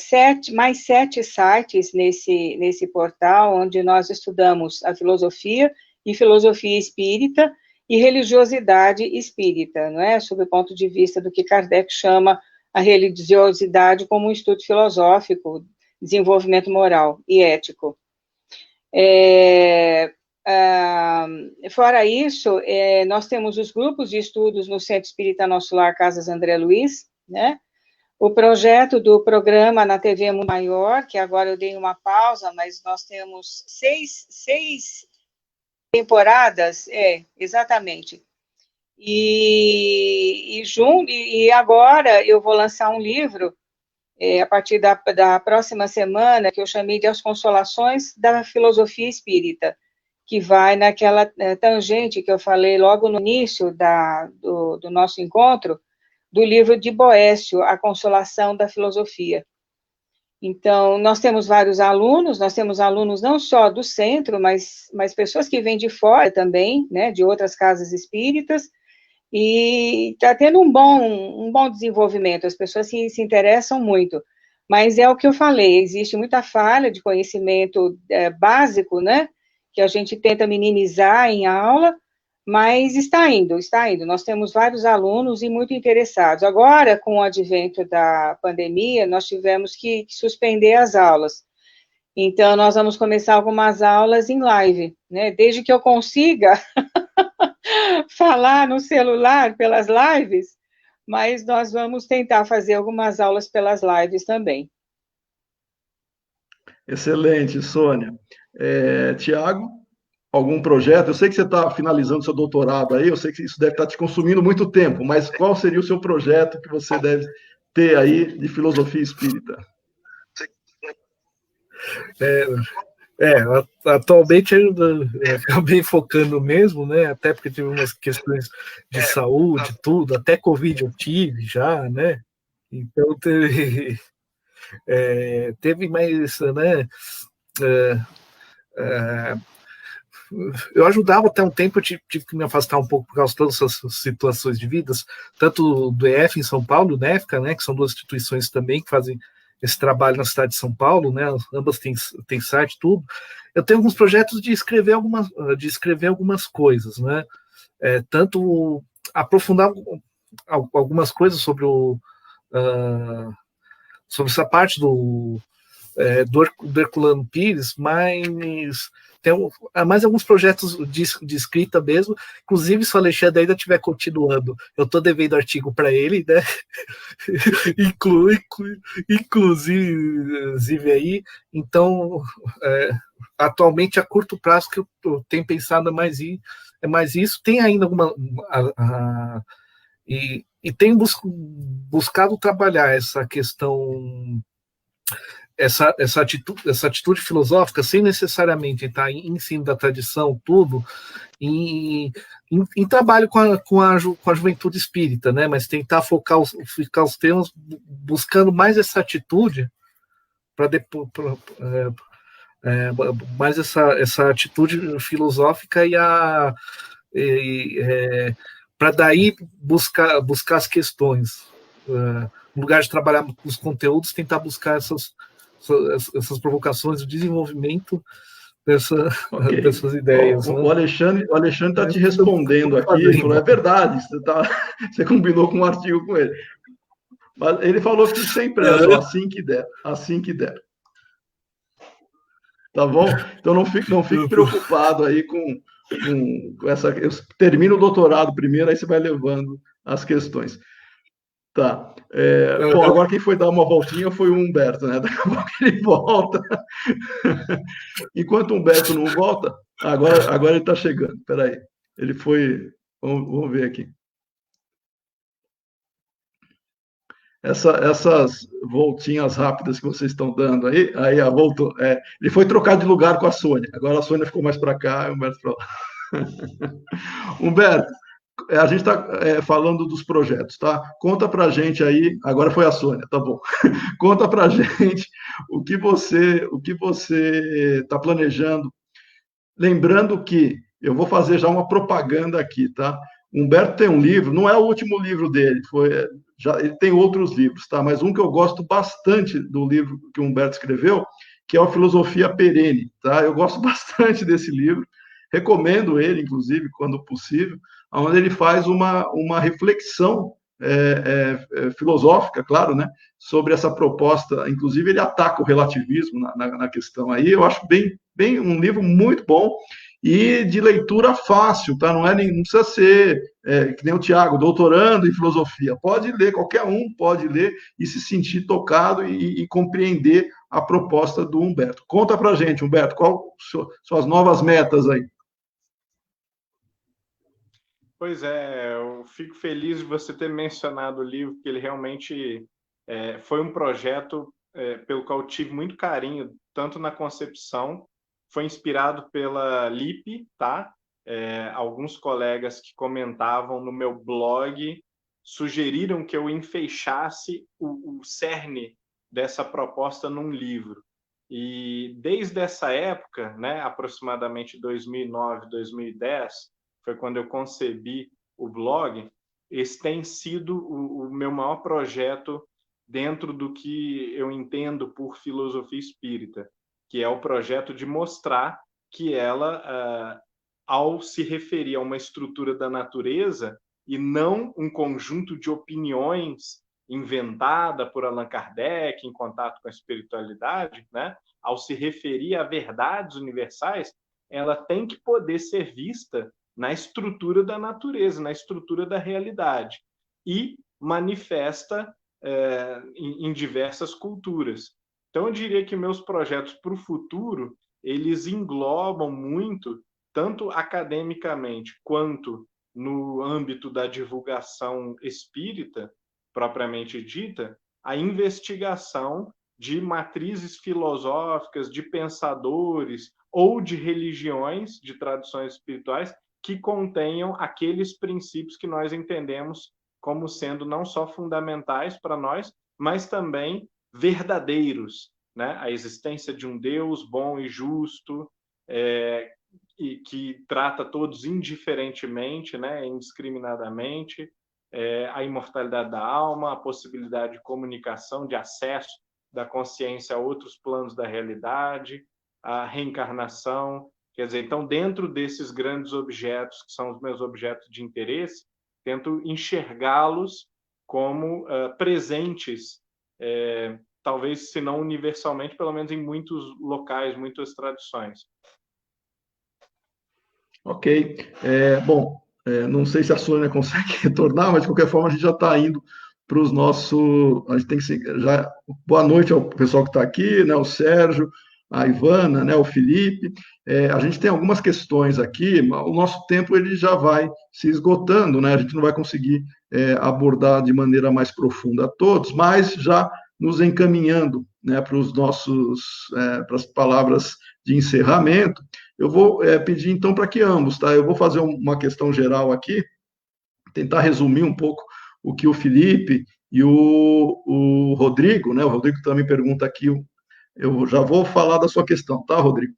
mais sete sites nesse portal, onde nós estudamos a filosofia e filosofia espírita e religiosidade espírita, não é? Sob o ponto de vista do que Kardec chama a religiosidade como um estudo filosófico, desenvolvimento moral e ético. Fora isso, nós temos os grupos de estudos no Centro Espírita Nosso Lar, Casas André Luiz, né? O projeto do programa na TV Mundo Maior, que agora eu dei uma pausa, mas nós temos seis temporadas, exatamente. E agora eu vou lançar um livro, a partir da próxima semana, que eu chamei de As Consolações da Filosofia Espírita, que vai naquela tangente que eu falei logo no início do nosso encontro, do livro de Boécio, A Consolação da Filosofia. Então, nós temos vários alunos, não só do centro, mas pessoas que vêm de fora também, né, de outras casas espíritas, e está tendo um bom desenvolvimento, as pessoas se interessam muito. Mas é o que eu falei, existe muita falha de conhecimento básico, né, que a gente tenta minimizar em aula, mas está indo. Nós temos vários alunos e muito interessados. Agora, com o advento da pandemia, nós tivemos que suspender as aulas. Então, nós vamos começar algumas aulas em live, né? Desde que eu consiga falar no celular pelas lives, mas nós vamos tentar fazer algumas aulas pelas lives também. Excelente, Sônia. Tiago? Algum projeto? Eu sei que você está finalizando seu doutorado aí, eu sei que isso deve estar te consumindo muito tempo, mas qual seria o seu projeto que você deve ter aí de filosofia espírita? É, atualmente eu acabei focando mesmo, né? Até porque tive umas questões de saúde, tudo, até Covid eu tive já, né? Então teve mais, né? Eu ajudava até um tempo, eu tive que me afastar um pouco por causa de todas essas situações de vidas, tanto do EF em São Paulo, do NEFCA, né? Que são duas instituições também que fazem esse trabalho na cidade de São Paulo, né? Ambas têm site, tudo. Eu tenho alguns projetos de escrever algumas coisas, né? Tanto aprofundar algumas coisas sobre sobre essa parte do Herculano Pires, mas tem mais alguns projetos de escrita mesmo. Inclusive, se o Alexandre ainda estiver continuando, eu estou devendo artigo para ele, né? Inclusive aí. Então, atualmente, a curto prazo, que eu tenho pensado é mais isso. Tem ainda alguma. E tenho buscado trabalhar essa questão, essa atitude filosófica, sem necessariamente estar em ensino da tradição, tudo, em trabalho com a juventude espírita, né? Mas tentar focar os temas, buscando mais essa atitude, para depois. Mais essa atitude filosófica para daí buscar as questões. No lugar de trabalhar com os conteúdos, tentar buscar essas provocações, o desenvolvimento dessas ideias. O Alexandre está te respondendo aqui, ele falou, é verdade, você combinou com um artigo com ele. Mas ele falou que sem pressa, assim que der. Tá bom? Então não fique preocupado aí com essa. Eu termino o doutorado primeiro, aí você vai levando as questões. Tá. Bom, agora quem foi dar uma voltinha foi o Humberto, né? Daqui a pouco ele volta. Enquanto o Humberto não volta, agora ele está chegando. Espera aí. Ele foi. Vamos ver aqui. Essas voltinhas rápidas que vocês estão dando aí voltou. Ele foi trocar de lugar com a Sônia. Agora a Sônia ficou mais para cá e o Humberto para lá. Humberto, a gente está falando dos projetos, tá? Conta para a gente aí. Agora foi a Sônia, tá bom? Conta para a gente o que você está planejando. Lembrando que eu vou fazer já uma propaganda aqui, tá? Humberto tem um livro, não é o último livro dele, ele tem outros livros, tá? Mas um que eu gosto bastante do livro que o Humberto escreveu, que é o Filosofia Perene, tá? Eu gosto bastante desse livro, recomendo ele, inclusive, quando possível, onde ele faz uma reflexão filosófica, claro, né? Sobre essa proposta, inclusive ele ataca o relativismo na questão aí. Eu acho bem um livro muito bom e de leitura fácil, tá? Não precisa ser que nem o Tiago, doutorando em filosofia. Pode ler, qualquer um pode ler e se sentir tocado e compreender a proposta do Humberto. Conta pra gente, Humberto, quais suas novas metas aí? Pois é, eu fico feliz de você ter mencionado o livro, porque ele realmente foi um projeto pelo qual eu tive muito carinho, tanto na concepção, foi inspirado pela LIP, tá? Alguns colegas que comentavam no meu blog sugeriram que eu enfeixasse o cerne dessa proposta num livro. E desde essa época, né, aproximadamente 2009, 2010, foi quando eu concebi o blog, esse tem sido o meu maior projeto dentro do que eu entendo por filosofia espírita, que é o projeto de mostrar que ela, ao se referir a uma estrutura da natureza e não um conjunto de opiniões inventada por Allan Kardec em contato com a espiritualidade, né? Ao se referir a verdades universais, ela tem que poder ser vista na estrutura da natureza, na estrutura da realidade, e manifesta em diversas culturas. Então, eu diria que meus projetos para o futuro, eles englobam muito, tanto academicamente quanto no âmbito da divulgação espírita, propriamente dita, a investigação de matrizes filosóficas, de pensadores ou de religiões, de tradições espirituais, que contenham aqueles princípios que nós entendemos como sendo não só fundamentais para nós, mas também verdadeiros, né? A existência de um Deus bom e justo, e que trata todos indiferentemente, né? Indiscriminadamente, a imortalidade da alma, a possibilidade de comunicação, de acesso da consciência a outros planos da realidade, a reencarnação. Quer dizer, então, dentro desses grandes objetos, que são os meus objetos de interesse, tento enxergá-los como presentes, talvez, se não universalmente, pelo menos em muitos locais, muitas tradições. Ok. Bom, não sei se a Sônia consegue retornar, mas de qualquer forma a gente já está indo para os nossos. A gente tem que já. Boa noite ao pessoal que está aqui, né? O Sérgio, a Ivana, né? O Felipe. A gente tem algumas questões aqui, mas o nosso tempo ele já vai se esgotando, né? A gente não vai conseguir abordar de maneira mais profunda a todos, mas já nos encaminhando, né, para os nossos, para as palavras de encerramento. Eu vou pedir, então, para que ambos, tá? Eu vou fazer uma questão geral aqui, tentar resumir um pouco o que o Felipe e o Rodrigo, né? O Rodrigo também pergunta aqui, eu já vou falar da sua questão, tá, Rodrigo?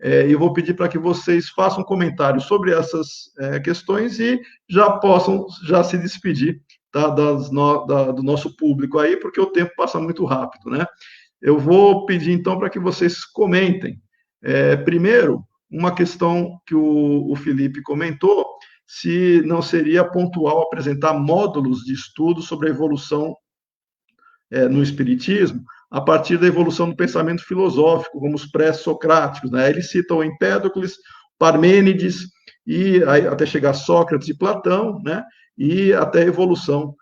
E eu vou pedir para que vocês façam comentários sobre essas questões e já possam se despedir, tá, do nosso público aí, porque o tempo passa muito rápido, né? Eu vou pedir, então, para que vocês comentem. Primeiro, uma questão que o Felipe comentou, se não seria pontual apresentar módulos de estudo sobre a evolução no Espiritismo, a partir da evolução do pensamento filosófico, como os pré-socráticos, né? Ele cita o Empédocles, Parmênides, e aí, até chegar a Sócrates e Platão, né? E até a evolução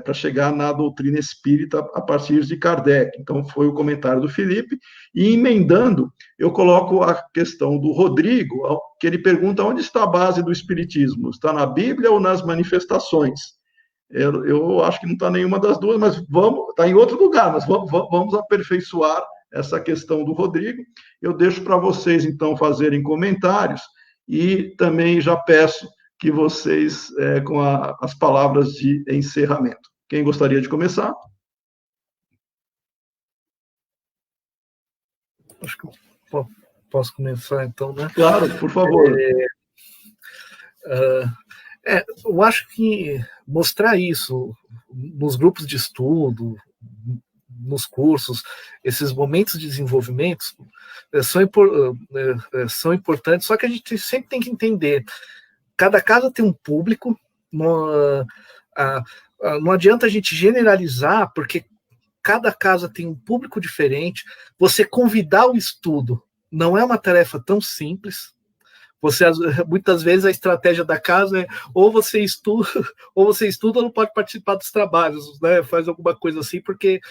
para chegar na doutrina espírita a partir de Kardec. Então, foi o comentário do Felipe. E, emendando, eu coloco a questão do Rodrigo, que ele pergunta onde está a base do espiritismo? Está na Bíblia ou nas manifestações? Eu acho que não está nenhuma das duas, mas está em outro lugar, mas vamos aperfeiçoar essa questão do Rodrigo. Eu deixo para vocês, então, fazerem comentários e também já peço que vocês, com as palavras de encerramento. Quem gostaria de começar? Acho que eu posso começar, então, né? Claro, por favor. Eu acho que mostrar isso nos grupos de estudo, nos cursos, esses momentos de desenvolvimento são importantes, só que a gente sempre tem que entender, cada casa tem um público, não adianta a gente generalizar, porque cada casa tem um público diferente, você convidar o estudo não é uma tarefa tão simples. Muitas vezes a estratégia da casa é ou você estuda ou não pode participar dos trabalhos, né? Faz alguma coisa assim, porque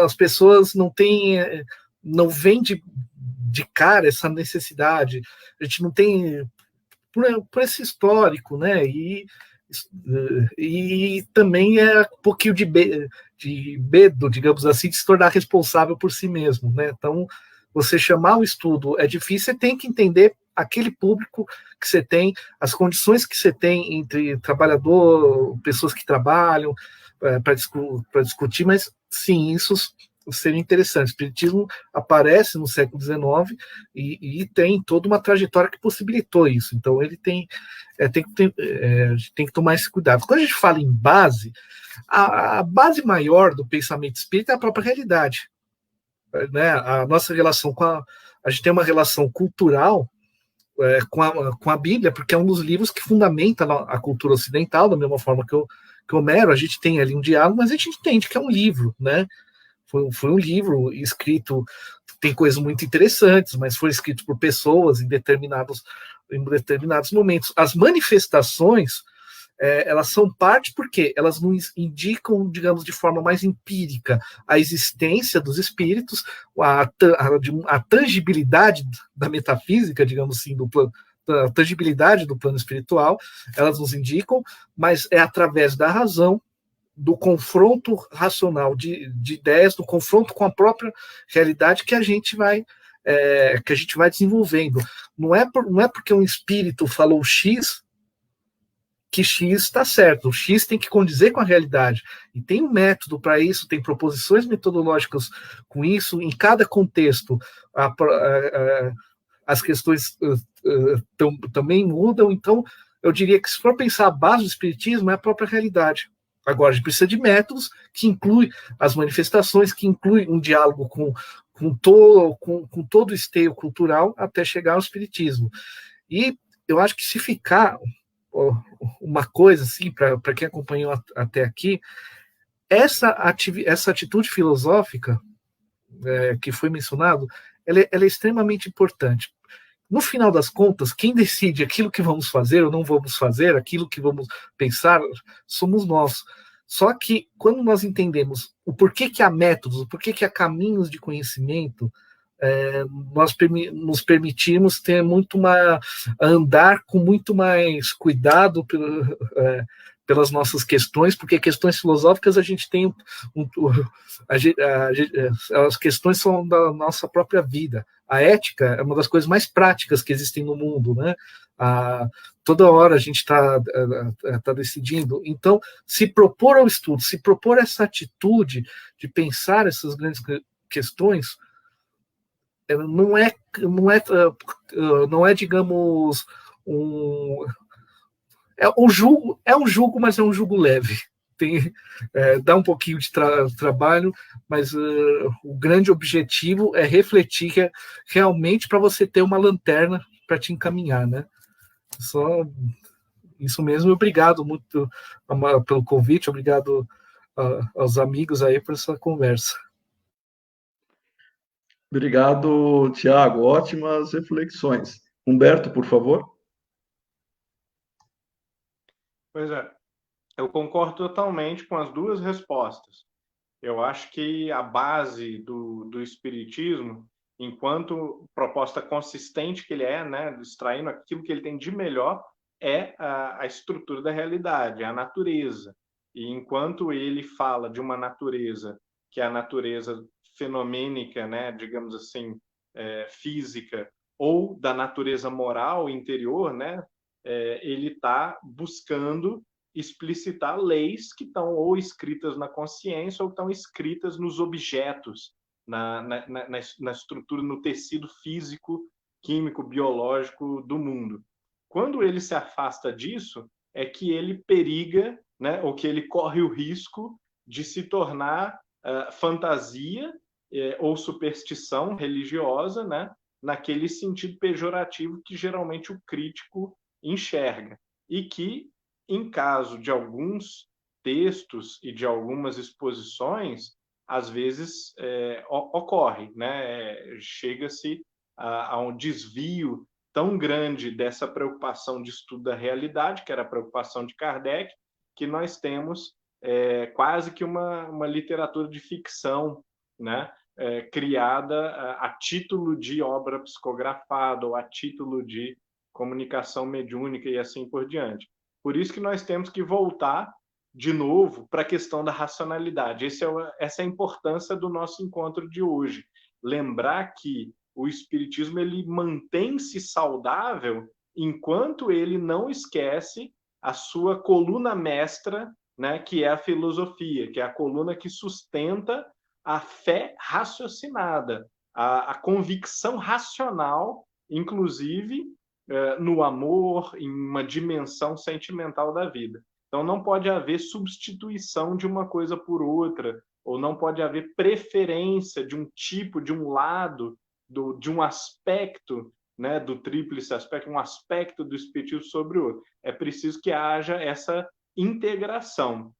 as pessoas não veem de cara essa necessidade. A gente não tem por esse histórico, né? E também é um pouquinho de medo, digamos assim, de se tornar responsável por si mesmo, né? Então, você chamar o estudo é difícil, você tem que entender aquele público que você tem, as condições que você tem entre trabalhador, pessoas que trabalham, para discutir, mas sim, isso seria interessante. O Espiritismo aparece no século XIX e tem toda uma trajetória que possibilitou isso, então ele tem que tomar esse cuidado. Quando a gente fala em base, a base maior do pensamento espírita é a própria realidade, né? A nossa relação a gente tem uma relação cultural com a Bíblia, porque é um dos livros que fundamenta a cultura ocidental, da mesma forma que Homero. A gente tem ali um diálogo, mas a gente entende que é um livro, né? Foi um livro escrito, tem coisas muito interessantes, mas foi escrito por pessoas em determinados momentos. As manifestações, elas são parte porque elas nos indicam, digamos, de forma mais empírica a existência dos espíritos, a tangibilidade da metafísica, digamos assim, a tangibilidade do plano espiritual, elas nos indicam, mas é através da razão do confronto racional de ideias, do confronto com a própria realidade que a gente vai desenvolvendo. Não é porque um espírito falou X que X está certo. O X tem que condizer com a realidade. E tem um método para isso, tem proposições metodológicas com isso. Em cada contexto, as questões também mudam. Então, eu diria que, se for pensar a base do espiritismo, é a própria realidade. Agora, a gente precisa de métodos que incluem as manifestações, que incluem um diálogo com todo o esteio cultural até chegar ao espiritismo. E eu acho que, se ficar uma coisa assim, para quem acompanhou até aqui, essa atitude filosófica que foi mencionado, ela é extremamente importante. No final das contas, quem decide aquilo que vamos fazer ou não vamos fazer, aquilo que vamos pensar, somos nós. Só que, quando nós entendemos o porquê que há métodos, o porquê que há caminhos de conhecimento, nós nos permitimos ter andar com muito mais cuidado pelas nossas questões, porque questões filosóficas a gente tem as questões são da nossa própria vida. A ética é uma das coisas mais práticas que existem no mundo, né? Toda hora a gente está decidindo. Então, se propor ao estudo, se propor essa atitude de pensar essas grandes questões, não é, digamos, um jugo, mas é um jugo leve. Dá um pouquinho de trabalho, mas o grande objetivo é refletir realmente, para você ter uma lanterna para te encaminhar, né? Só isso mesmo. Obrigado muito pelo convite, obrigado aos amigos aí por essa conversa. Obrigado, Tiago. Ótimas reflexões. Humberto, por favor. Pois é, eu concordo totalmente com as duas respostas. Eu acho que a base do espiritismo, enquanto proposta consistente que ele é, né, extraindo aquilo que ele tem de melhor, é a estrutura da realidade, a natureza. E enquanto ele fala de uma natureza que é a natureza fenomênica, né, digamos assim, física, ou da natureza moral interior, né, ele está buscando explicitar leis que estão ou escritas na consciência ou estão escritas nos objetos, na estrutura, no tecido físico, químico, biológico do mundo. Quando ele se afasta disso, é que ele periga, né, ou que ele corre o risco de se tornar fantasia ou superstição religiosa, né, naquele sentido pejorativo que geralmente o crítico enxerga. E que, em caso de alguns textos e de algumas exposições, às vezes ocorre, né? Chega-se a um desvio tão grande dessa preocupação de estudo da realidade, que era a preocupação de Kardec, que nós temos quase que uma literatura de ficção, né? Criada a título de obra psicografada ou a título de comunicação mediúnica e assim por diante. Por isso que nós temos que voltar de novo para a questão da racionalidade. Essa é a importância do nosso encontro de hoje. Lembrar que o espiritismo ele mantém-se saudável enquanto ele não esquece a sua coluna mestra, né, que é a filosofia, que é a coluna que sustenta a fé raciocinada, a convicção racional, inclusive no amor, em uma dimensão sentimental da vida. Então, não pode haver substituição de uma coisa por outra, ou não pode haver preferência de um tipo, de um lado, de um aspecto, né, do tríplice aspecto, um aspecto do espiritismo sobre o outro. É preciso que haja essa integração.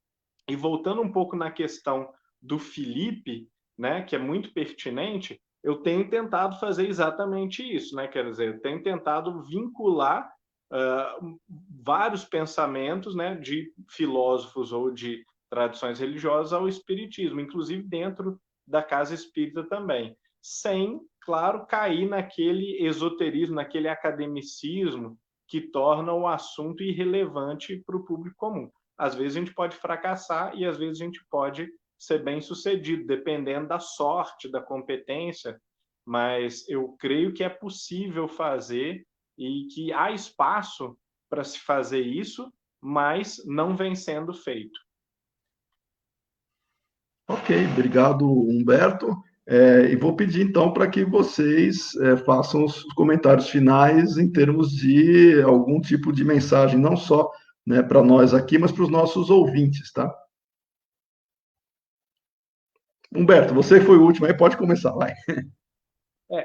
E voltando um pouco na questão do Felipe, né, que é muito pertinente, eu tenho tentado fazer exatamente isso, né? Quer dizer, eu tenho tentado vincular vários pensamentos, né, de filósofos ou de tradições religiosas ao espiritismo, inclusive dentro da casa espírita também, sem, claro, cair naquele esoterismo, naquele academicismo que torna o assunto irrelevante para o público comum. às vezes a gente pode fracassar e às vezes a gente pode ser bem-sucedido, dependendo da sorte, da competência, mas eu creio que é possível fazer e que há espaço para se fazer isso, mas não vem sendo feito. Ok, obrigado, Humberto. E vou pedir, então, para que vocês façam os comentários finais em termos de algum tipo de mensagem, não só, né, para nós aqui, mas para os nossos ouvintes, tá? Humberto, você foi o último aí, pode começar, vai.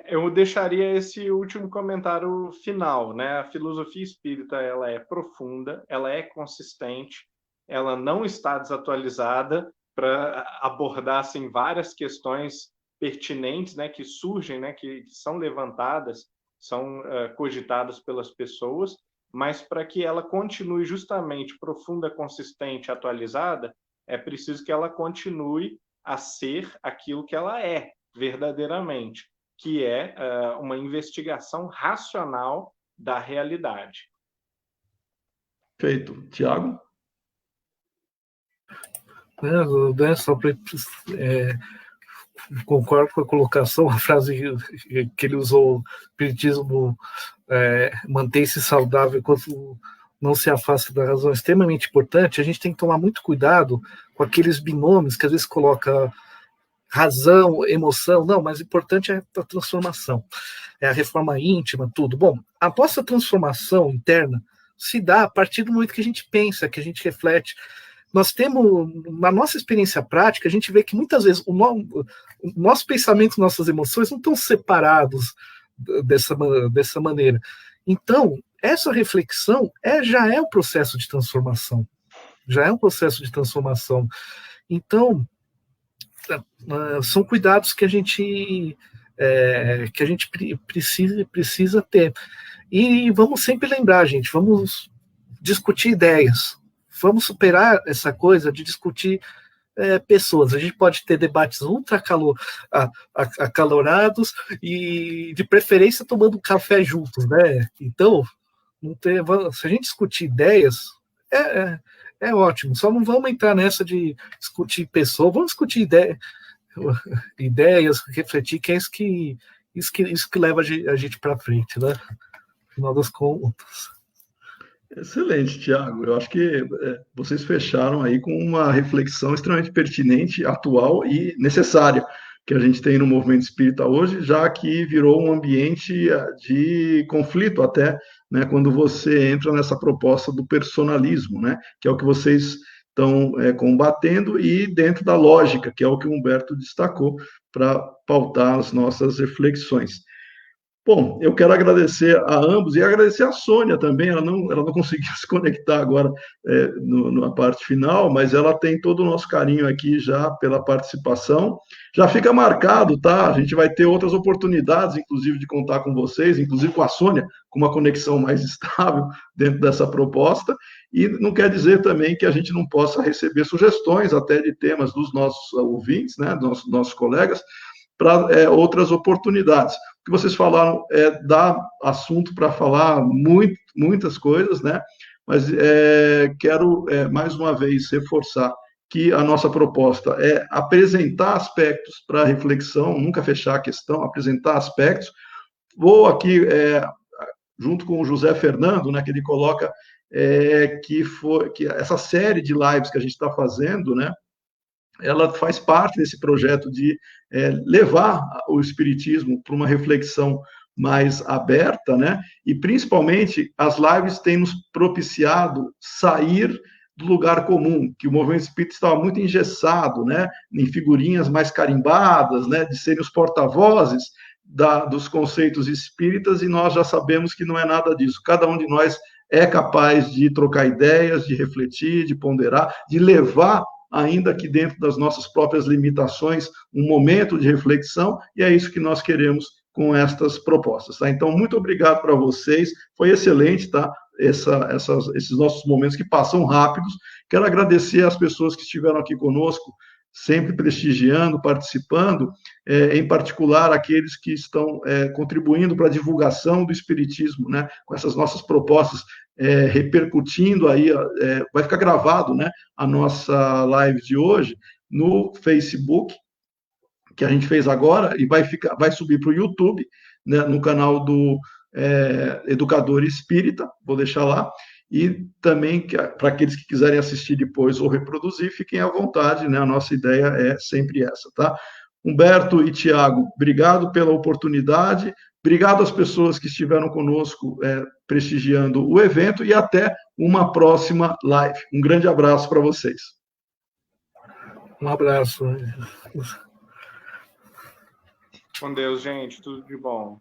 Eu deixaria esse último comentário final, né? A filosofia espírita, ela é profunda, ela é consistente, ela não está desatualizada para abordar assim, várias questões pertinentes, né, que surgem, né, que são levantadas, são cogitadas pelas pessoas, mas para que ela continue justamente profunda, consistente, atualizada, é preciso que ela continue a ser aquilo que ela é verdadeiramente, que é uma investigação racional da realidade. Feito. Tiago? Só para concordo com a colocação, a frase que ele usou, o espiritismo mantém-se saudável enquanto não se afasta da razão, é extremamente importante. A gente tem que tomar muito cuidado com aqueles binômios que às vezes coloca razão, emoção, não, mas o importante é a transformação, é a reforma íntima, tudo. Bom, a nossa transformação interna se dá a partir do momento que a gente pensa, que a gente reflete. Nós temos, na nossa experiência prática, a gente vê que muitas vezes o nosso pensamento, nossas emoções não estão separados dessa maneira. Então, essa reflexão já é um processo de transformação. Já é um processo de transformação. Então, são cuidados que a gente precisa ter. E vamos sempre lembrar, gente, vamos discutir ideias. Vamos superar essa coisa de discutir pessoas. A gente pode ter debates ultra acalorados e, de preferência, tomando um café juntos, né? Então, se a gente discutir ideias, é ótimo. Só não vamos entrar nessa de discutir pessoas, vamos discutir ideias, refletir, que é isso que leva a gente para frente, né? No final das contas. Excelente, Tiago. Eu acho que vocês fecharam aí com uma reflexão extremamente pertinente, atual e necessária que a gente tem no movimento espírita hoje, já que virou um ambiente de conflito até, né, quando você entra nessa proposta do personalismo, né, que é o que vocês estão combatendo, e dentro da lógica, que é o que o Humberto destacou, para pautar as nossas reflexões. Bom, eu quero agradecer a ambos e agradecer a Sônia também. Ela não conseguiu se conectar agora na parte final, mas ela tem todo o nosso carinho aqui já pela participação. Já fica marcado, tá? A gente vai ter outras oportunidades, inclusive, de contar com vocês, inclusive com a Sônia, com uma conexão mais estável dentro dessa proposta. E não quer dizer também que a gente não possa receber sugestões até de temas dos nossos ouvintes, né, dos nossos colegas, para outras oportunidades. O que vocês falaram dá assunto para falar muitas coisas, né? Mas quero, mais uma vez, reforçar que a nossa proposta é apresentar aspectos para reflexão, nunca fechar a questão, apresentar aspectos. Vou aqui, junto com o José Fernando, né, que ele coloca que essa série de lives que a gente está fazendo, né, ela faz parte desse projeto de levar o espiritismo para uma reflexão mais aberta, né? E principalmente as lives têm nos propiciado sair do lugar comum, que o movimento espírita estava muito engessado, né? Em figurinhas mais carimbadas, né? De serem os porta-vozes dos conceitos espíritas, e nós já sabemos que não é nada disso. Cada um de nós é capaz de trocar ideias, de refletir, de ponderar, de levar, ainda que dentro das nossas próprias limitações, um momento de reflexão, e é isso que nós queremos com estas propostas, tá? Então, muito obrigado para vocês, foi excelente, tá? Esses nossos momentos que passam rápidos. Quero agradecer às pessoas que estiveram aqui conosco sempre prestigiando, participando, em particular aqueles que estão contribuindo para a divulgação do Espiritismo, né, com essas nossas propostas, repercutindo aí, vai ficar gravado, né, a nossa live de hoje no Facebook, que a gente fez agora, e vai subir para o YouTube, né, no canal do Educador Espírita, vou deixar lá, e também para aqueles que quiserem assistir depois ou reproduzir, fiquem à vontade, né? A nossa ideia é sempre essa, tá? Humberto e Tiago, obrigado pela oportunidade, obrigado às pessoas que estiveram conosco prestigiando o evento e até uma próxima live. Um grande abraço para vocês. Um abraço. Com Deus, gente, tudo de bom.